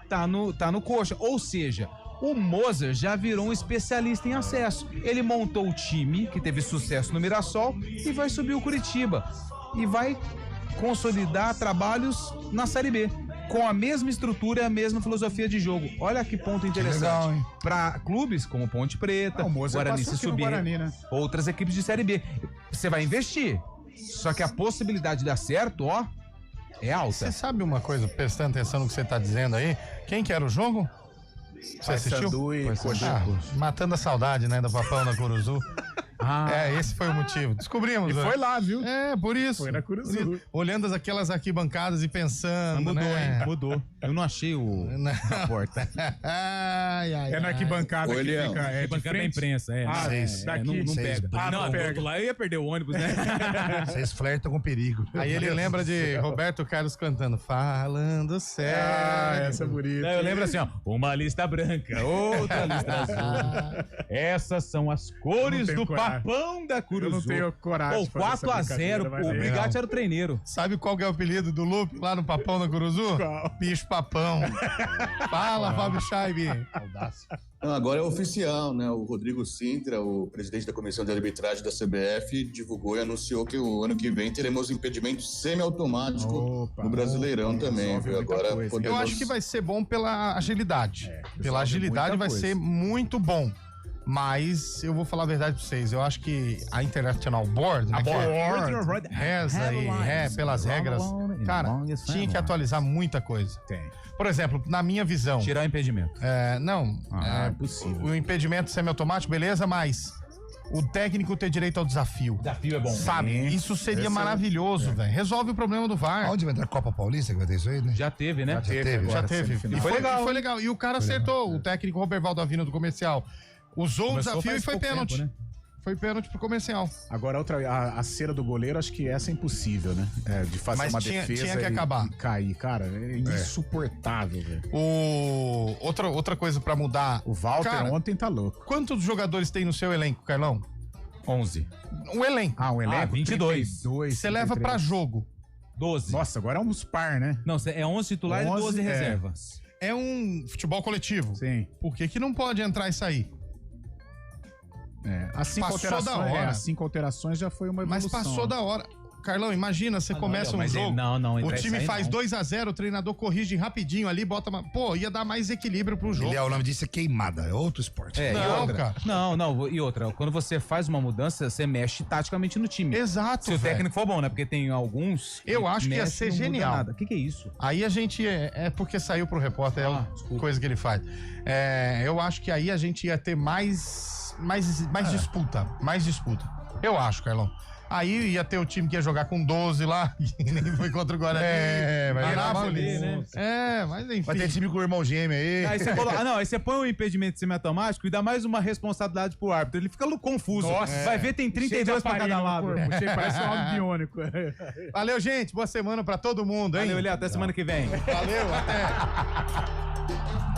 Tá no Coxa. Ou seja, o Mozart já virou um especialista em acesso. Ele montou o time que teve sucesso no Mirassol e vai subir o Curitiba. E vai consolidar trabalhos na Série B. Com a mesma estrutura e a mesma filosofia de jogo. Olha que ponto interessante. Para clubes como Ponte Preta, Guarani se subir, Guarani, né? Outras equipes de Série B. Você vai investir. Só que a possibilidade de dar certo, ó, é alta. Você sabe uma coisa, prestando atenção no que você tá dizendo aí? Quem que era o jogo? Você assistiu? Matando a saudade, né, do Papão na Curuzu. Esse foi o motivo. Descobrimos. E foi lá, viu? Por isso. Foi na Curuzu. Olhando aquelas arquibancadas e pensando, mudou, né? hein? Mudou. Eu não achei a porta. É na arquibancada que fica. É arquibancada da imprensa, não pega. Não pega. Lá eu ia perder o ônibus, né? Vocês flertam com perigo. Aí ele lembra de Roberto Carlos cantando Falando Sério. Essa é bonita. Eu lembro assim, ó, uma lista branca, outra lista azul. Essas são as cores do Papão da Curuzu. Eu não tenho coragem. 4-0, o Brigatti era o treineiro. Sabe qual que é o apelido do Lupe lá no Papão da Curuzu? Bicho Papão. Fala, Fábio Scheibe. Agora é oficial, né? O Rodrigo Sintra, o presidente da Comissão de Arbitragem da CBF, divulgou e anunciou que o ano que vem teremos impedimento semiautomático no Brasileirão também, viu? Agora podemos... Eu acho que vai ser bom pela agilidade. Pela agilidade vai ser muito bom. Mas eu vou falar a verdade pra vocês. Eu acho que a International Board, né, reza aí, pelas regras, cara, tinha que atualizar muita coisa. Por exemplo, na minha visão... Tirar o impedimento. É possível. O impedimento semiautomático, beleza, mas o técnico ter direito ao desafio. Desafio é bom. Sabe? Isso seria maravilhoso, velho. Resolve o problema do VAR. Onde vai entrar a Copa Paulista que vai ter isso aí, né? Já teve, né? Já teve. E foi legal. Foi legal. E o cara acertou. O técnico Robervaldo Avino do Comercial usou o desafio e foi pênalti. Tempo, né? Foi pênalti pro Comercial. Agora, a cera do goleiro, acho que essa é impossível, né? De fazer uma defesa tinha que acabar. E cair. Cara, é insuportável, velho. Outra coisa pra mudar. O Walter ontem tá louco. Quantos jogadores tem no seu elenco, Carlão? 11. Um elenco. Um elenco? 22. Você leva pra jogo. 12. Nossa, agora é uns par, né? Não, é 11 titular e 12 reservas. É um futebol coletivo. Sim. Por que não pode entrar e sair? Assim com alterações já foi uma evolução. Mas passou da hora. Carlão, imagina, você começa um jogo, o time faz 2-0, o treinador corrige rapidinho ali, bota uma... Pô, ia dar mais equilíbrio pro jogo. O nome disso é queimada, é outro esporte. Cara. E outra, quando você faz uma mudança, você mexe taticamente no time. Exato, se o técnico for bom, né? Porque tem alguns... Eu acho que ia ser genial. O que é isso? Aí a gente... É porque saiu pro repórter, coisa que ele faz. Eu acho que aí a gente ia ter mais disputa. Mais disputa. Eu acho, Carlão. Aí ia ter o time que ia jogar com 12 lá, e nem foi contra o Guarani. Mas enfim. Vai ter time com o irmão gêmeo aí. Aí você põe o impedimento semiautomático e dá mais uma responsabilidade pro árbitro. Ele fica confuso. Vai ver, tem 32 pra cada lado. Parece um algo biônico. Valeu, gente. Boa semana pra todo mundo, hein? Valeu, Léo. Até semana que vem. Valeu, até.